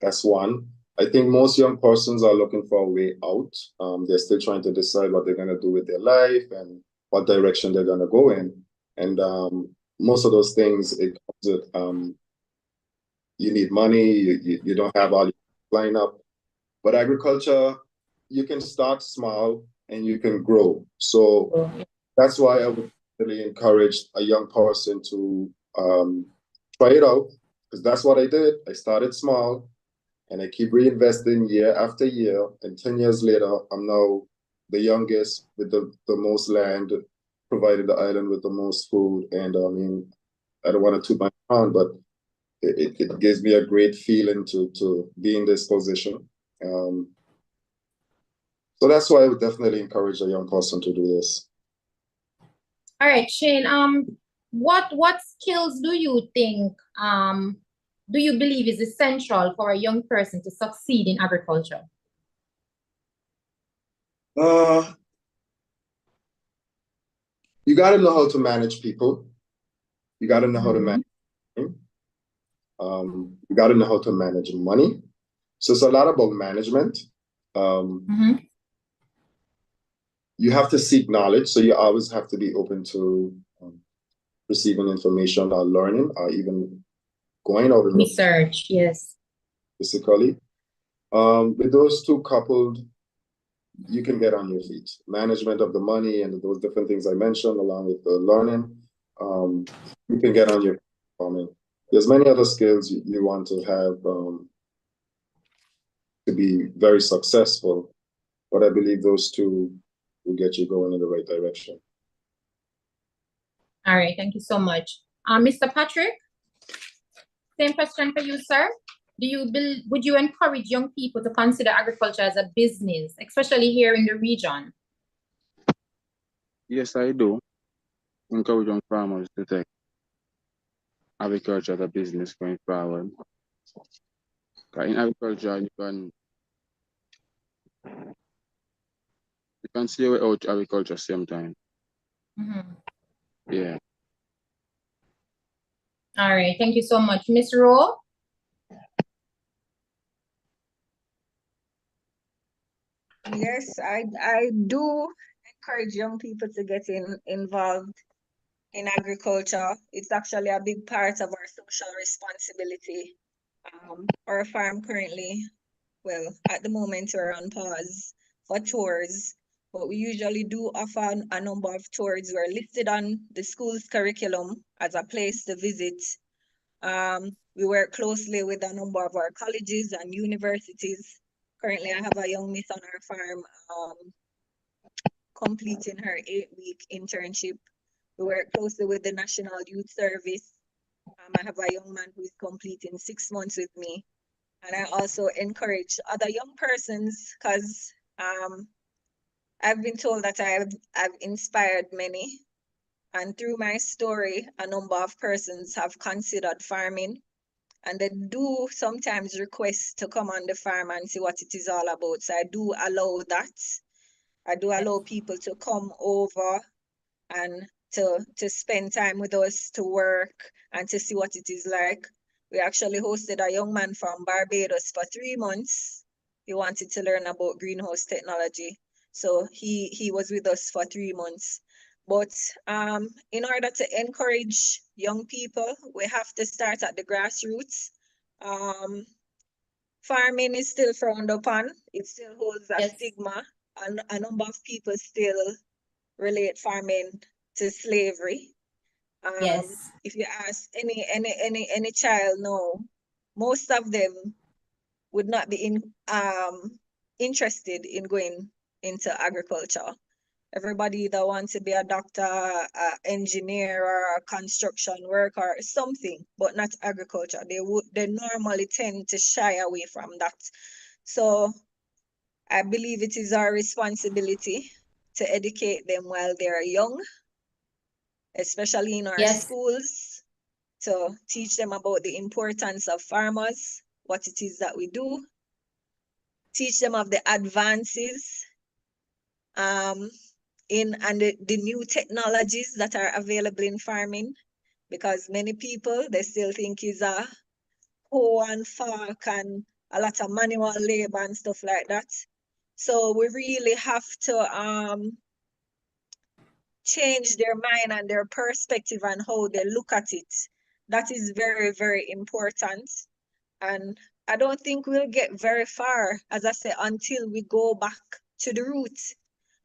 That's one. I think most young persons are looking for a way out. They're still trying to decide what they're going to do with their life and what direction they're going to go in. And most of those things, it comes with, you need money, you don't have all your line up. But agriculture, you can start small and you can grow. So that's why I would really encourage a young person to try it out, because that's what I did. I started small and I keep reinvesting year after year. And 10 years later, I'm now the youngest with the most land, provided the island with the most food. And I mean, I don't want to toot my horn, but it gives me a great feeling to be in this position. So that's why I would definitely encourage a young person to do this. All right, Shane, what skills do you think, do you believe is essential for a young person to succeed in agriculture? You got to know how to manage people. You got to know how to manage. You got to know how to manage money. So it's a lot about management. You have to seek knowledge, so you always have to be open to receiving information or learning, or even going out and research. Yes. Physically. With those two coupled, you can get on your feet. Management of the money and those different things I mentioned, along with the learning, you can get on your feet. I mean, there's many other skills you want to have to be very successful, but I believe those two will get you going in the right direction. All right, thank you so much. Mr. Patrick, same question for you, sir. Would you encourage young people to consider agriculture as a business, especially here in the region? Yes, I do. Encourage young farmers to take agriculture as a business going forward. In agriculture, you can see your way out agriculture same time. Yeah. All right, thank you so much. Ms. Rowe? Yes, I do encourage young people to get involved in agriculture. It's actually a big part of our social responsibility. Our farm currently, well, at the moment we're on pause for tours, but we usually do offer a number of tours. We're listed on the school's curriculum as a place to visit. We work closely with a number of our colleges and universities. Currently, I have a young miss on our farm completing her 8-week internship. We work closely with the National Youth Service. I have a young man who is completing 6 months with me. And I also encourage other young persons, because I've been told that I've inspired many. And through my story, a number of persons have considered farming. And they do sometimes request to come on the farm and see what it is all about. So I do allow that. I do allow people to come over and to spend time with us, to work and to see what it is like. We actually hosted a young man from Barbados for 3 months. He wanted to learn about greenhouse technology. So he was with us for 3 months. But in order to encourage young people, we have to start at the grassroots. Farming is still frowned upon. It still holds a stigma. And a number of people still relate farming to slavery. If you ask any child now, most of them would not be interested in going into agriculture. Everybody either wants to be a doctor, an engineer, or a construction worker or something, but not agriculture. They normally tend to shy away from that. So I believe it is our responsibility to educate them while they're young, especially in our schools, to teach them about the importance of farmers, what it is that we do, teach them of the advances and the new technologies that are available in farming, because many people, they still think it's a hoe and fork and a lot of manual labor and stuff like that. So we really have to change their mind and their perspective on how they look at it. That is very, very important. And I don't think we'll get very far, as I say, until we go back to the roots.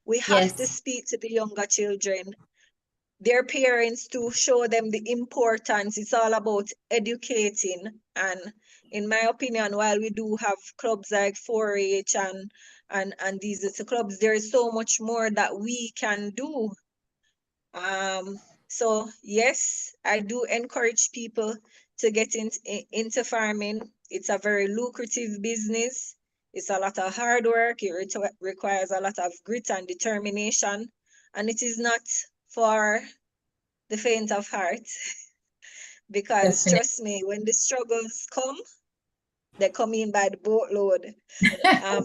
We have to speak to the younger children. their parents to show them the importance. It's all about educating. And in my opinion, while we do have clubs like 4-H and these little clubs, there is so much more that we can do. So yes, I do encourage people to get into farming. It's a very lucrative business. It's a lot of hard work. It requires a lot of grit and determination. And it is not for the faint of heart. Because Definitely. trust me, when the struggles come, they come in by the boatload.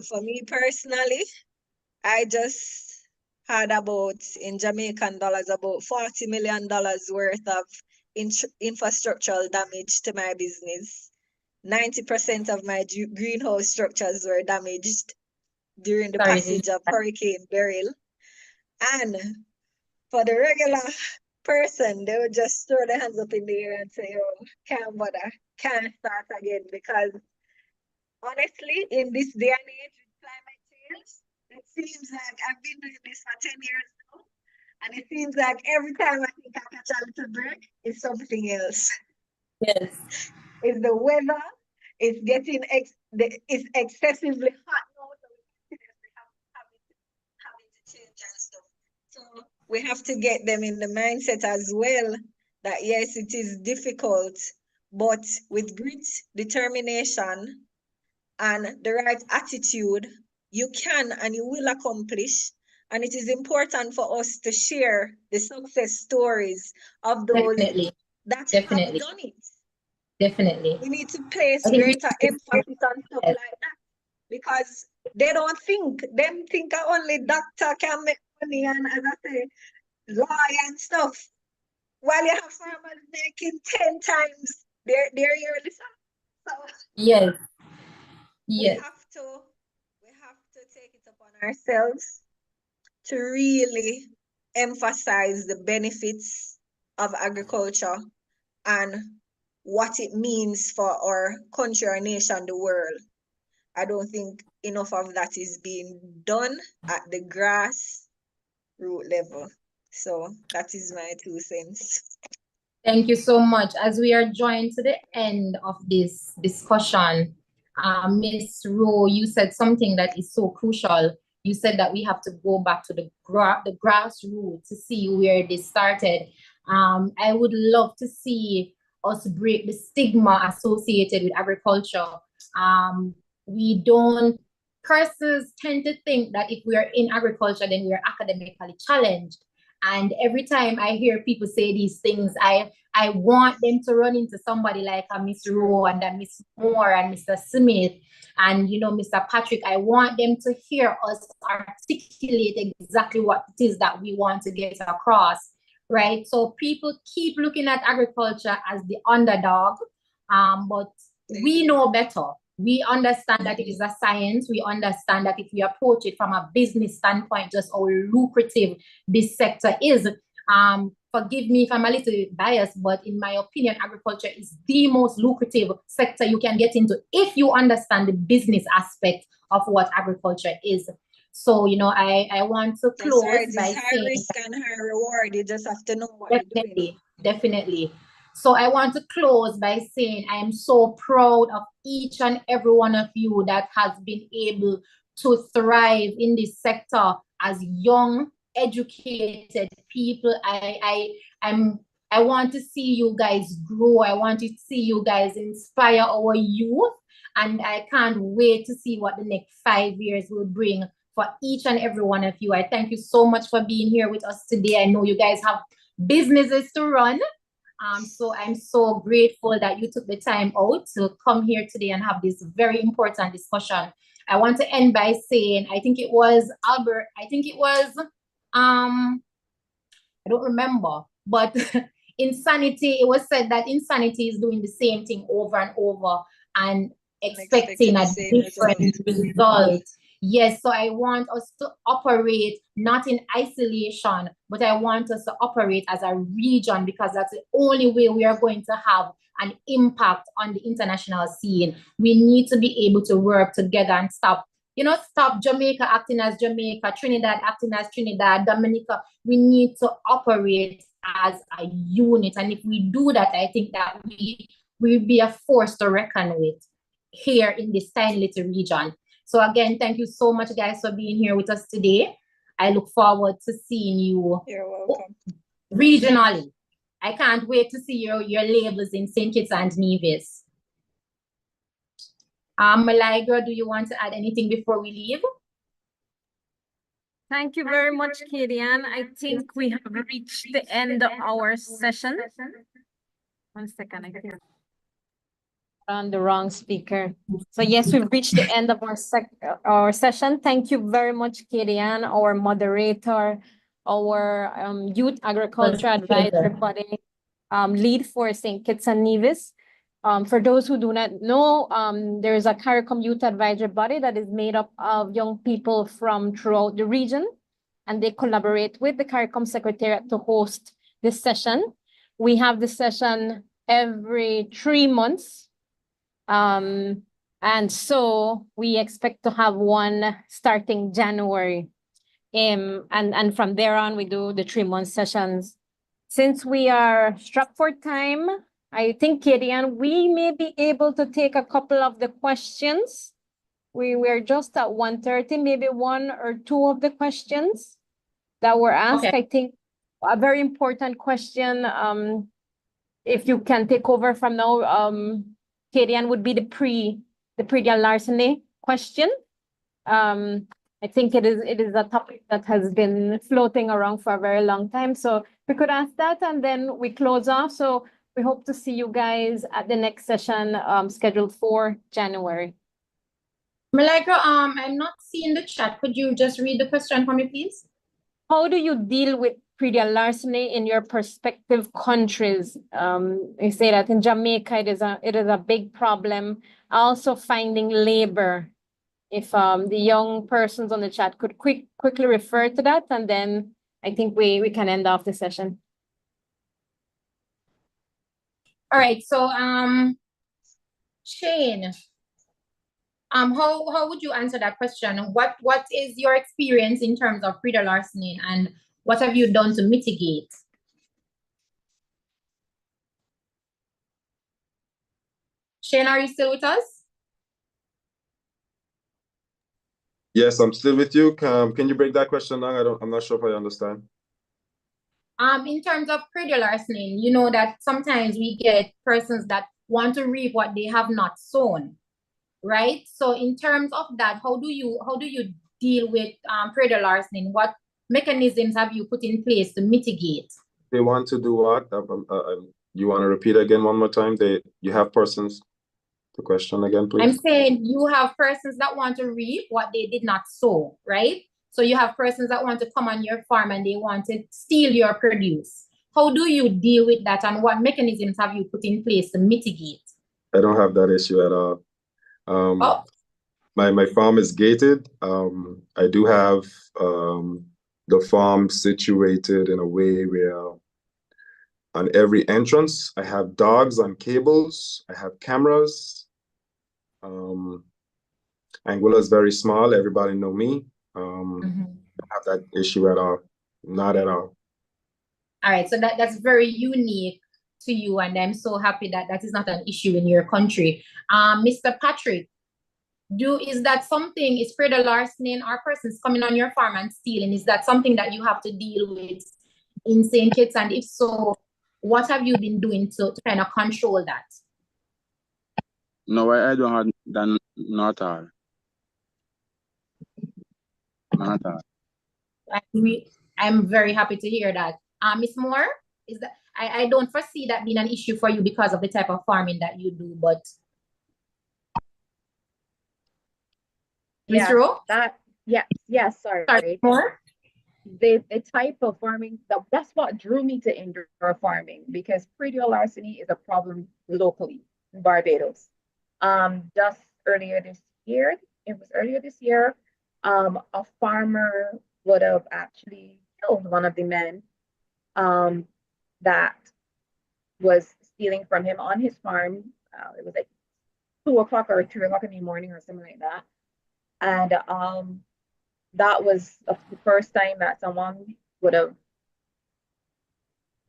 For me personally, I just had about, in Jamaican dollars, about $40 million worth of infrastructural damage to my business. 90% of my greenhouse structures were damaged during the Sorry. passage of Hurricane Beryl. And for the regular person, they would just throw their hands up in the air and say, oh, can't bother, can't start again. Because honestly, in this day and age with climate change, it seems like I've been doing this for 10 years now, and it seems like every time I think I catch a little break, it's something else. Yes. It's the weather, it's getting it's excessively hot now, so we having to change and stuff. So we have to get them in the mindset as well that yes, it is difficult, but with grit, determination, and the right attitude, you can and you will accomplish. And it is important for us to share the success stories of those Definitely. that Definitely. have done it. Definitely. We need to place I think greater emphasis on stuff like that, because they don't think, them think only doctor can make money and, as I say, lawyer and stuff, while you have farmers making 10 times their yearly salary. So Yes. we Yes. have to take it upon ourselves to really emphasize the benefits of agriculture and what it means for our country, our nation, the world. I don't think enough of that is being done at the grassroots level. So that is my 2 cents. Thank you so much. As we are joined to the end of this discussion, Ms. Rowe, you said something that is so crucial. You said that we have to go back to the grassroots to see where this started. I would love to see us break the stigma associated with agriculture. Persons tend to think that if we are in agriculture, then we are academically challenged. And every time I hear people say these things, I want them to run into somebody like a Miss Rowe and a Miss Moore and Mr. Smith and, you know, Mr. Patrick. I want them to hear us articulate exactly what it is that we want to get across, right? So people keep looking at agriculture as the underdog, but we know better. We understand that it is a science. We understand that if we approach it from a business standpoint, just how lucrative this sector is. Forgive me if I'm a little biased, but in my opinion, agriculture is the most lucrative sector you can get into if you understand the business aspect of what agriculture is. So, you know, I want to close by saying high risk and high reward. You just have to know what you're doing. Definitely. So I want to close by saying I am so proud of each and every one of you that has been able to thrive in this sector as young, educated people. I want to see you guys grow. I want to see you guys inspire our youth. And I can't wait to see what the next 5 years will bring for each and every one of you. I thank you so much for being here with us today. I know you guys have businesses to run. So I'm so grateful that you took the time out to come here today and have this very important discussion. I want to end by saying, I think it was Albert, I don't remember, but insanity, it was said that insanity is doing the same thing over and over and expecting a different result. Yes, so I want us to operate not in isolation, but I want us to operate as a region, because that's the only way we are going to have an impact on the international scene. We need to be able to work together and stop Jamaica acting as Jamaica, Trinidad acting as Trinidad, Dominica. We need to operate as a unit. And if we do that, I think that we will be a force to reckon with here in this tiny little region. So again, thank you so much, guys, for being here with us today. I look forward to seeing you. You're welcome. Regionally. I can't wait to see your labels in St. Kitts and Nevis. Malaika, do you want to add anything before we leave? Thank you very much, Kadian. I think we have reached the end of our session. 1 second, I think on the wrong speaker. So yes, we've reached the end of our session. Thank you very much, Kadian, our moderator, our Youth Agriculture Advisory Body lead for St. Kitts and Nevis. For those who do not know, there is a CARICOM Youth Advisory Body that is made up of young people from throughout the region, and they collaborate with the CARICOM Secretariat to host this session. We have this session every 3 months. And so we expect to have one starting January. And from there on, we do the 3-month sessions. Since we are strapped for time, I think, Kadian, we may be able to take a couple of the questions. We're just at 1:30, maybe 1 or 2 of the questions that were asked. Okay. I think a very important question, if you can take over from now, Kadian, would be the predial larceny question. I think it is a topic that has been floating around for a very long time. So we could ask that and then we close off. So we hope to see you guys at the next session scheduled for January. Malaika, I'm not seeing the chat. Could you just read the question for me, please? How do you deal with predial larceny in your prospective countries? You say that in Jamaica, it is a big problem. Also finding labor. If the young persons on the chat could quickly refer to that, and then I think we can end off the session. All right, so Shane, how would you answer that question? What is your experience in terms of predial larceny, and what have you done to mitigate? Shane, are you still with us? Yes, I'm still with you. Can you break that question down? I'm not sure if I understand. In terms of predial larceny, you know that sometimes we get persons that want to reap what they have not sown, right? So in terms of that, how do you deal with predial larceny? What mechanisms have you put in place to mitigate? They want to do what? You want to repeat again one more time? You have persons. The question again, please. I'm saying you have persons that want to reap what they did not sow, right? So you have persons that want to come on your farm and they want to steal your produce. How do you deal with that, and what mechanisms have you put in place to mitigate? I don't have that issue at all. My farm is gated. I do have the farm situated in a way where on every entrance, I have dogs on cables, I have cameras. Anguilla is very small. Everybody know me. I don't have that issue at all. Not at all. All right, so that's very unique to you, and I'm so happy that that is not an issue in your country. Mr. Patrick, is that something, is predial larceny or persons coming on your farm and stealing, is that something that you have to deal with in St. Kitts? And if so, what have you been doing to kind of control that? No, I don't have that, not all. Not all. I'm very happy to hear that. Ms. Moore, is that I don't foresee that being an issue for you because of the type of farming that you do, but Ms. Rowe? Sorry. More? The type of farming, that's what drew me to indoor farming, because predial larceny is a problem locally in Barbados. Just earlier this year, a farmer would have actually killed one of the men that was stealing from him on his farm. It was like 2 o'clock or 3 o'clock in the morning or something like that. And that was the first time that someone would have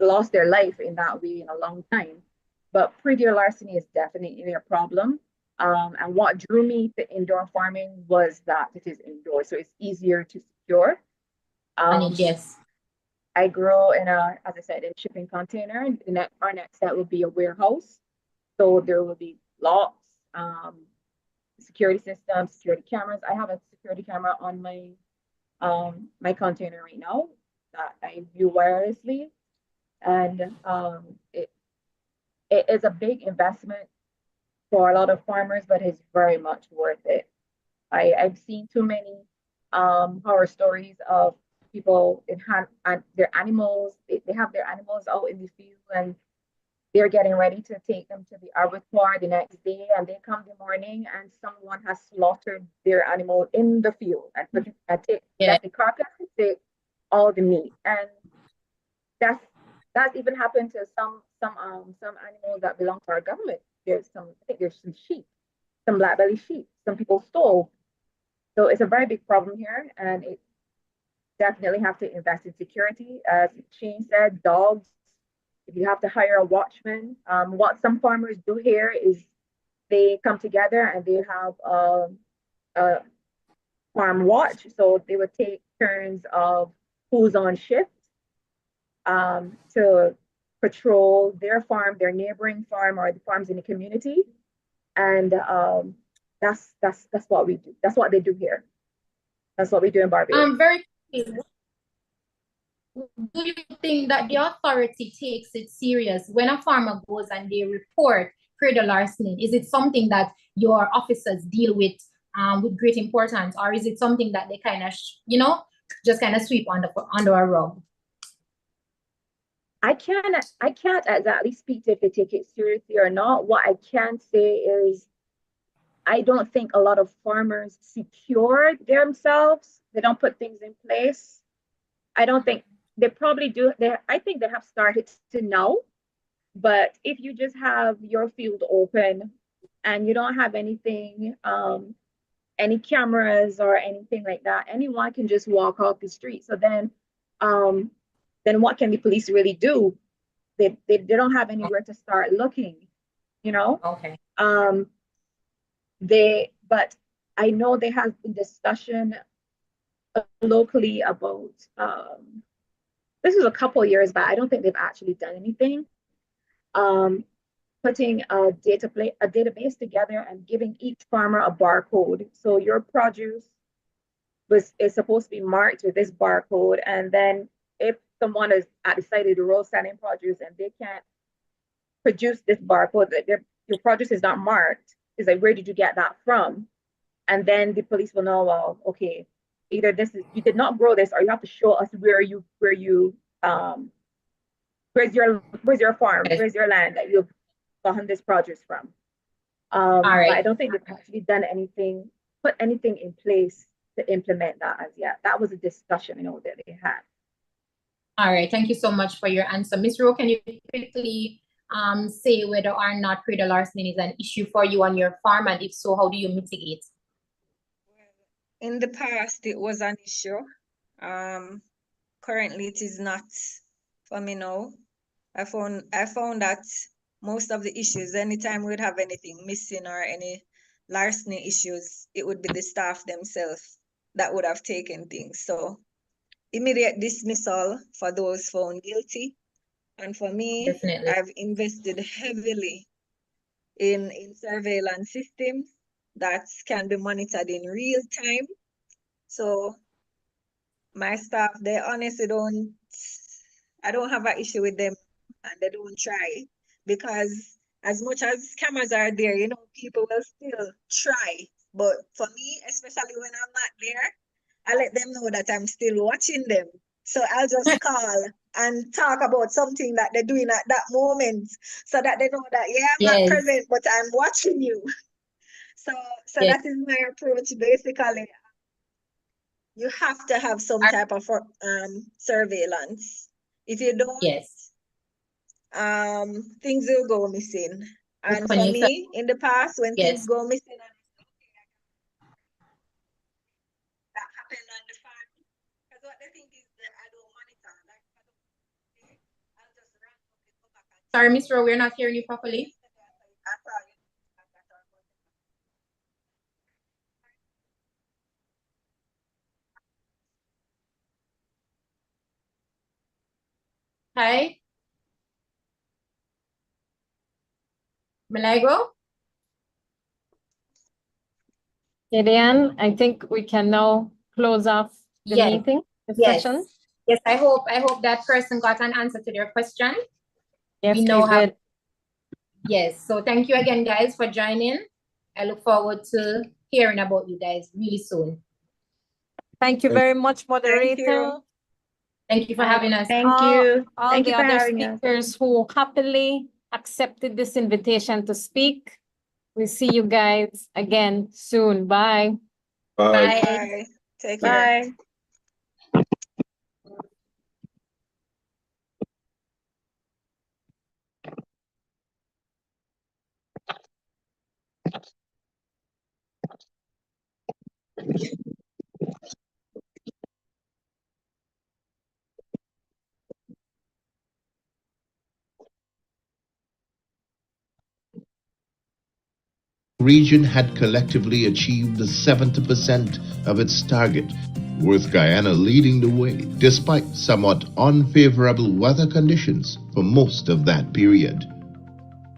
lost their life in that way in a long time. But pre-deer larceny is definitely a problem. And what drew me to indoor farming was that it is indoor, so it's easier to secure. Yes. I grow in a, as I said, in shipping container. Our next step will be a warehouse. So there will be locks, security systems, security cameras. I have a security camera on my container right now that I view wirelessly. And it is a big investment for a lot of farmers, but it's very much worth it. I've seen too many horror stories of people and their animals. They have their animals out in the field and they're getting ready to take them to the abattoir the next day, and they come the morning and someone has slaughtered their animal in the field and left the carcass and take all the meat. And that's even happened to some animals that belong to our government. I think there's some sheep, some black belly sheep, some people stole. So it's a very big problem here, and it definitely have to invest in security. As Shane said, dogs, if you have to hire a watchman, what some farmers do here is they come together and they have a farm watch. So they would take turns of who's on shift to patrol their farm, their neighboring farm, or the farms in the community. And that's what we do. That's what they do here. That's what we do in Barbados. Very quickly, do you think that the authority takes it serious when a farmer goes and they report pre-deer larceny? Is it something that your officers deal with great importance, or is it something that they kind of, just kind of sweep under a rug? I can't exactly speak to if they take it seriously or not. What I can say is I don't think a lot of farmers secure themselves. They don't put things in place. I don't think they probably do. I think they have started to know. But if you just have your field open and you don't have anything, any cameras or anything like that, anyone can just walk off the street. So then what can the police really do? They don't have anywhere to start looking, Okay. But I know there has been discussion locally about this was a couple years back. I don't think they've actually done anything. Putting a database together and giving each farmer a barcode. So your produce is supposed to be marked with this barcode, and then if someone is at the side of the road selling produce and they can't produce this barcode, that your produce is not marked, is like, where did you get that from? And then the police will know, well, okay, either you did not grow this, or you have to show us where's your farm, where's your land that you've gotten this produce from. All right. But I don't think they've actually done put anything in place to implement that as yet. That was a discussion, that they had. All right, thank you so much for your answer. Ms. Rowe, can you quickly say whether or not pre-deer larceny is an issue for you on your farm, and if so, how do you mitigate? In the past, it was an issue. Currently, it is not for me now. I found that most of the issues, anytime we'd have anything missing or any larceny issues, it would be the staff themselves that would have taken things. So immediate dismissal for those found guilty. And for me, Definitely. I've invested heavily in surveillance systems that can be monitored in real time. So my staff, they honestly I don't have an issue with them, and they don't try, because as much as cameras are there, people will still try. But for me, especially when I'm not there, I let them know that I'm still watching them. So I'll just call and talk about something that they're doing at that moment, so that they know that, I'm not present, but I'm watching you. So that is my approach, basically. You have to have some type of surveillance. If you don't, things will go missing. And for me, in the past, when things go missing, that happened on the farm. Because what they think is that I don't monitor. Like, I'll just Sorry, Miss Rowe, we're not hearing you properly. Hi. Milagro? Gideon, I think we can now close off the Yes. meeting, the Yes. session. Yes, I hope that person got an answer to their question. Yes, We know they how- did. Yes, so thank you again, guys, for joining. I look forward to hearing about you guys really soon. Thank you very much, moderator. you. Thank you for having us. Thank you. All Thank the you for other having us. speakers who happily accepted this invitation to speak. We'll see you guys again soon. Bye. Bye. Bye. Take care. Bye. Region had collectively achieved the 70% of its target, with Guyana leading the way, despite somewhat unfavorable weather conditions for most of that period.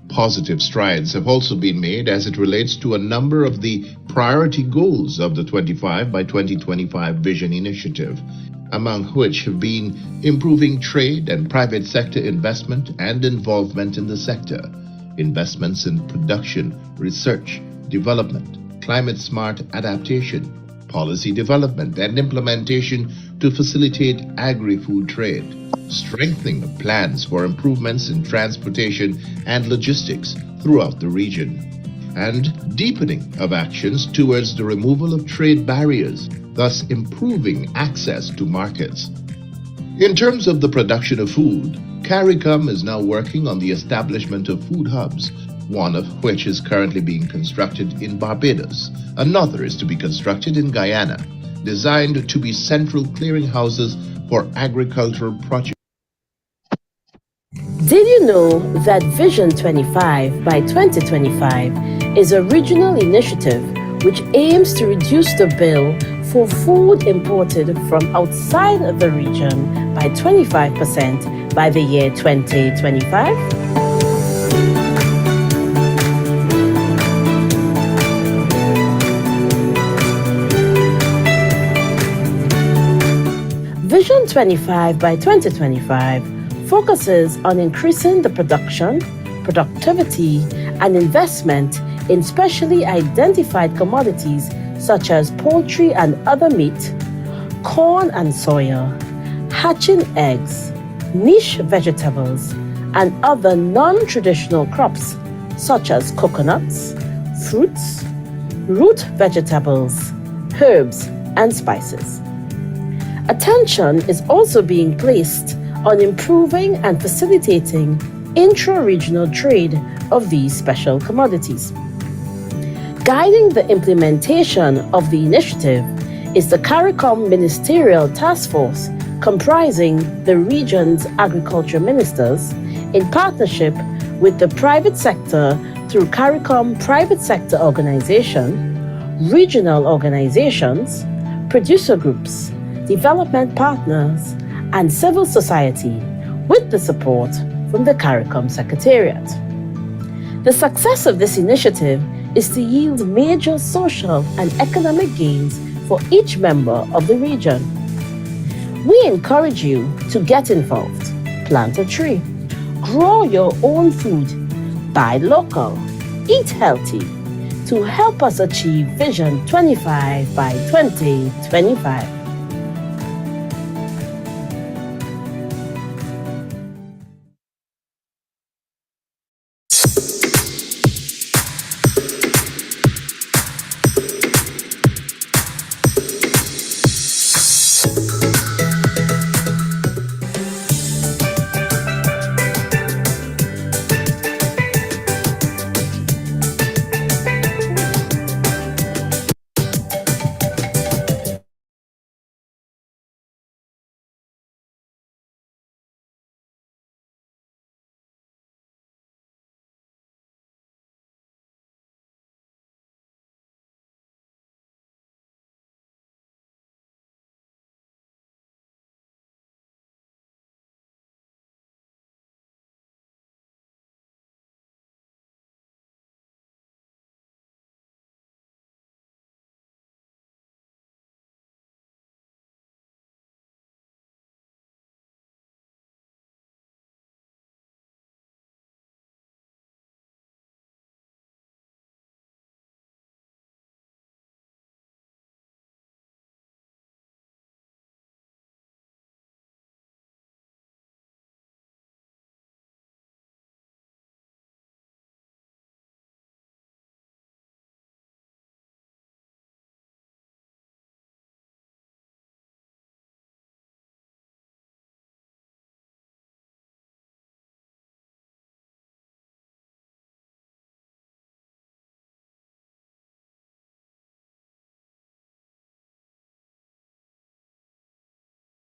Positive strides have also been made as it relates to a number of the priority goals of the 25 by 2025 Vision Initiative, among which have been improving trade and private sector investment and involvement in the sector, investments in production, research, development, climate-smart adaptation, policy development and implementation to facilitate agri-food trade, strengthening of plans for improvements in transportation and logistics throughout the region, and deepening of actions towards the removal of trade barriers, thus improving access to markets. In terms of the production of food, CARICOM is now working on the establishment of food hubs, one of which is currently being constructed in Barbados. Another is to be constructed in Guyana, designed to be central clearinghouses for agricultural produce. Did you know that Vision 25 by 2025 is a regional initiative which aims to reduce the bill for food imported from outside of the region by 25% by the year 2025? Vision 25 by 2025 focuses on increasing the production, productivity, and investment in specially identified commodities such as poultry and other meat, corn and soya, hatching eggs, niche vegetables, and other non-traditional crops such as coconuts, fruits, root vegetables, herbs, and spices. Attention is also being placed on improving and facilitating intra-regional trade of these special commodities. Guiding the implementation of the initiative is the CARICOM Ministerial Task Force, comprising the region's agriculture ministers, in partnership with the private sector through CARICOM Private Sector Organization, regional organizations, producer groups, development partners, and civil society, with the support from the CARICOM Secretariat. The success of this initiative is to yield major social and economic gains for each member of the region. We encourage you to get involved, plant a tree, grow your own food, buy local, eat healthy, to help us achieve Vision 25 by 2025.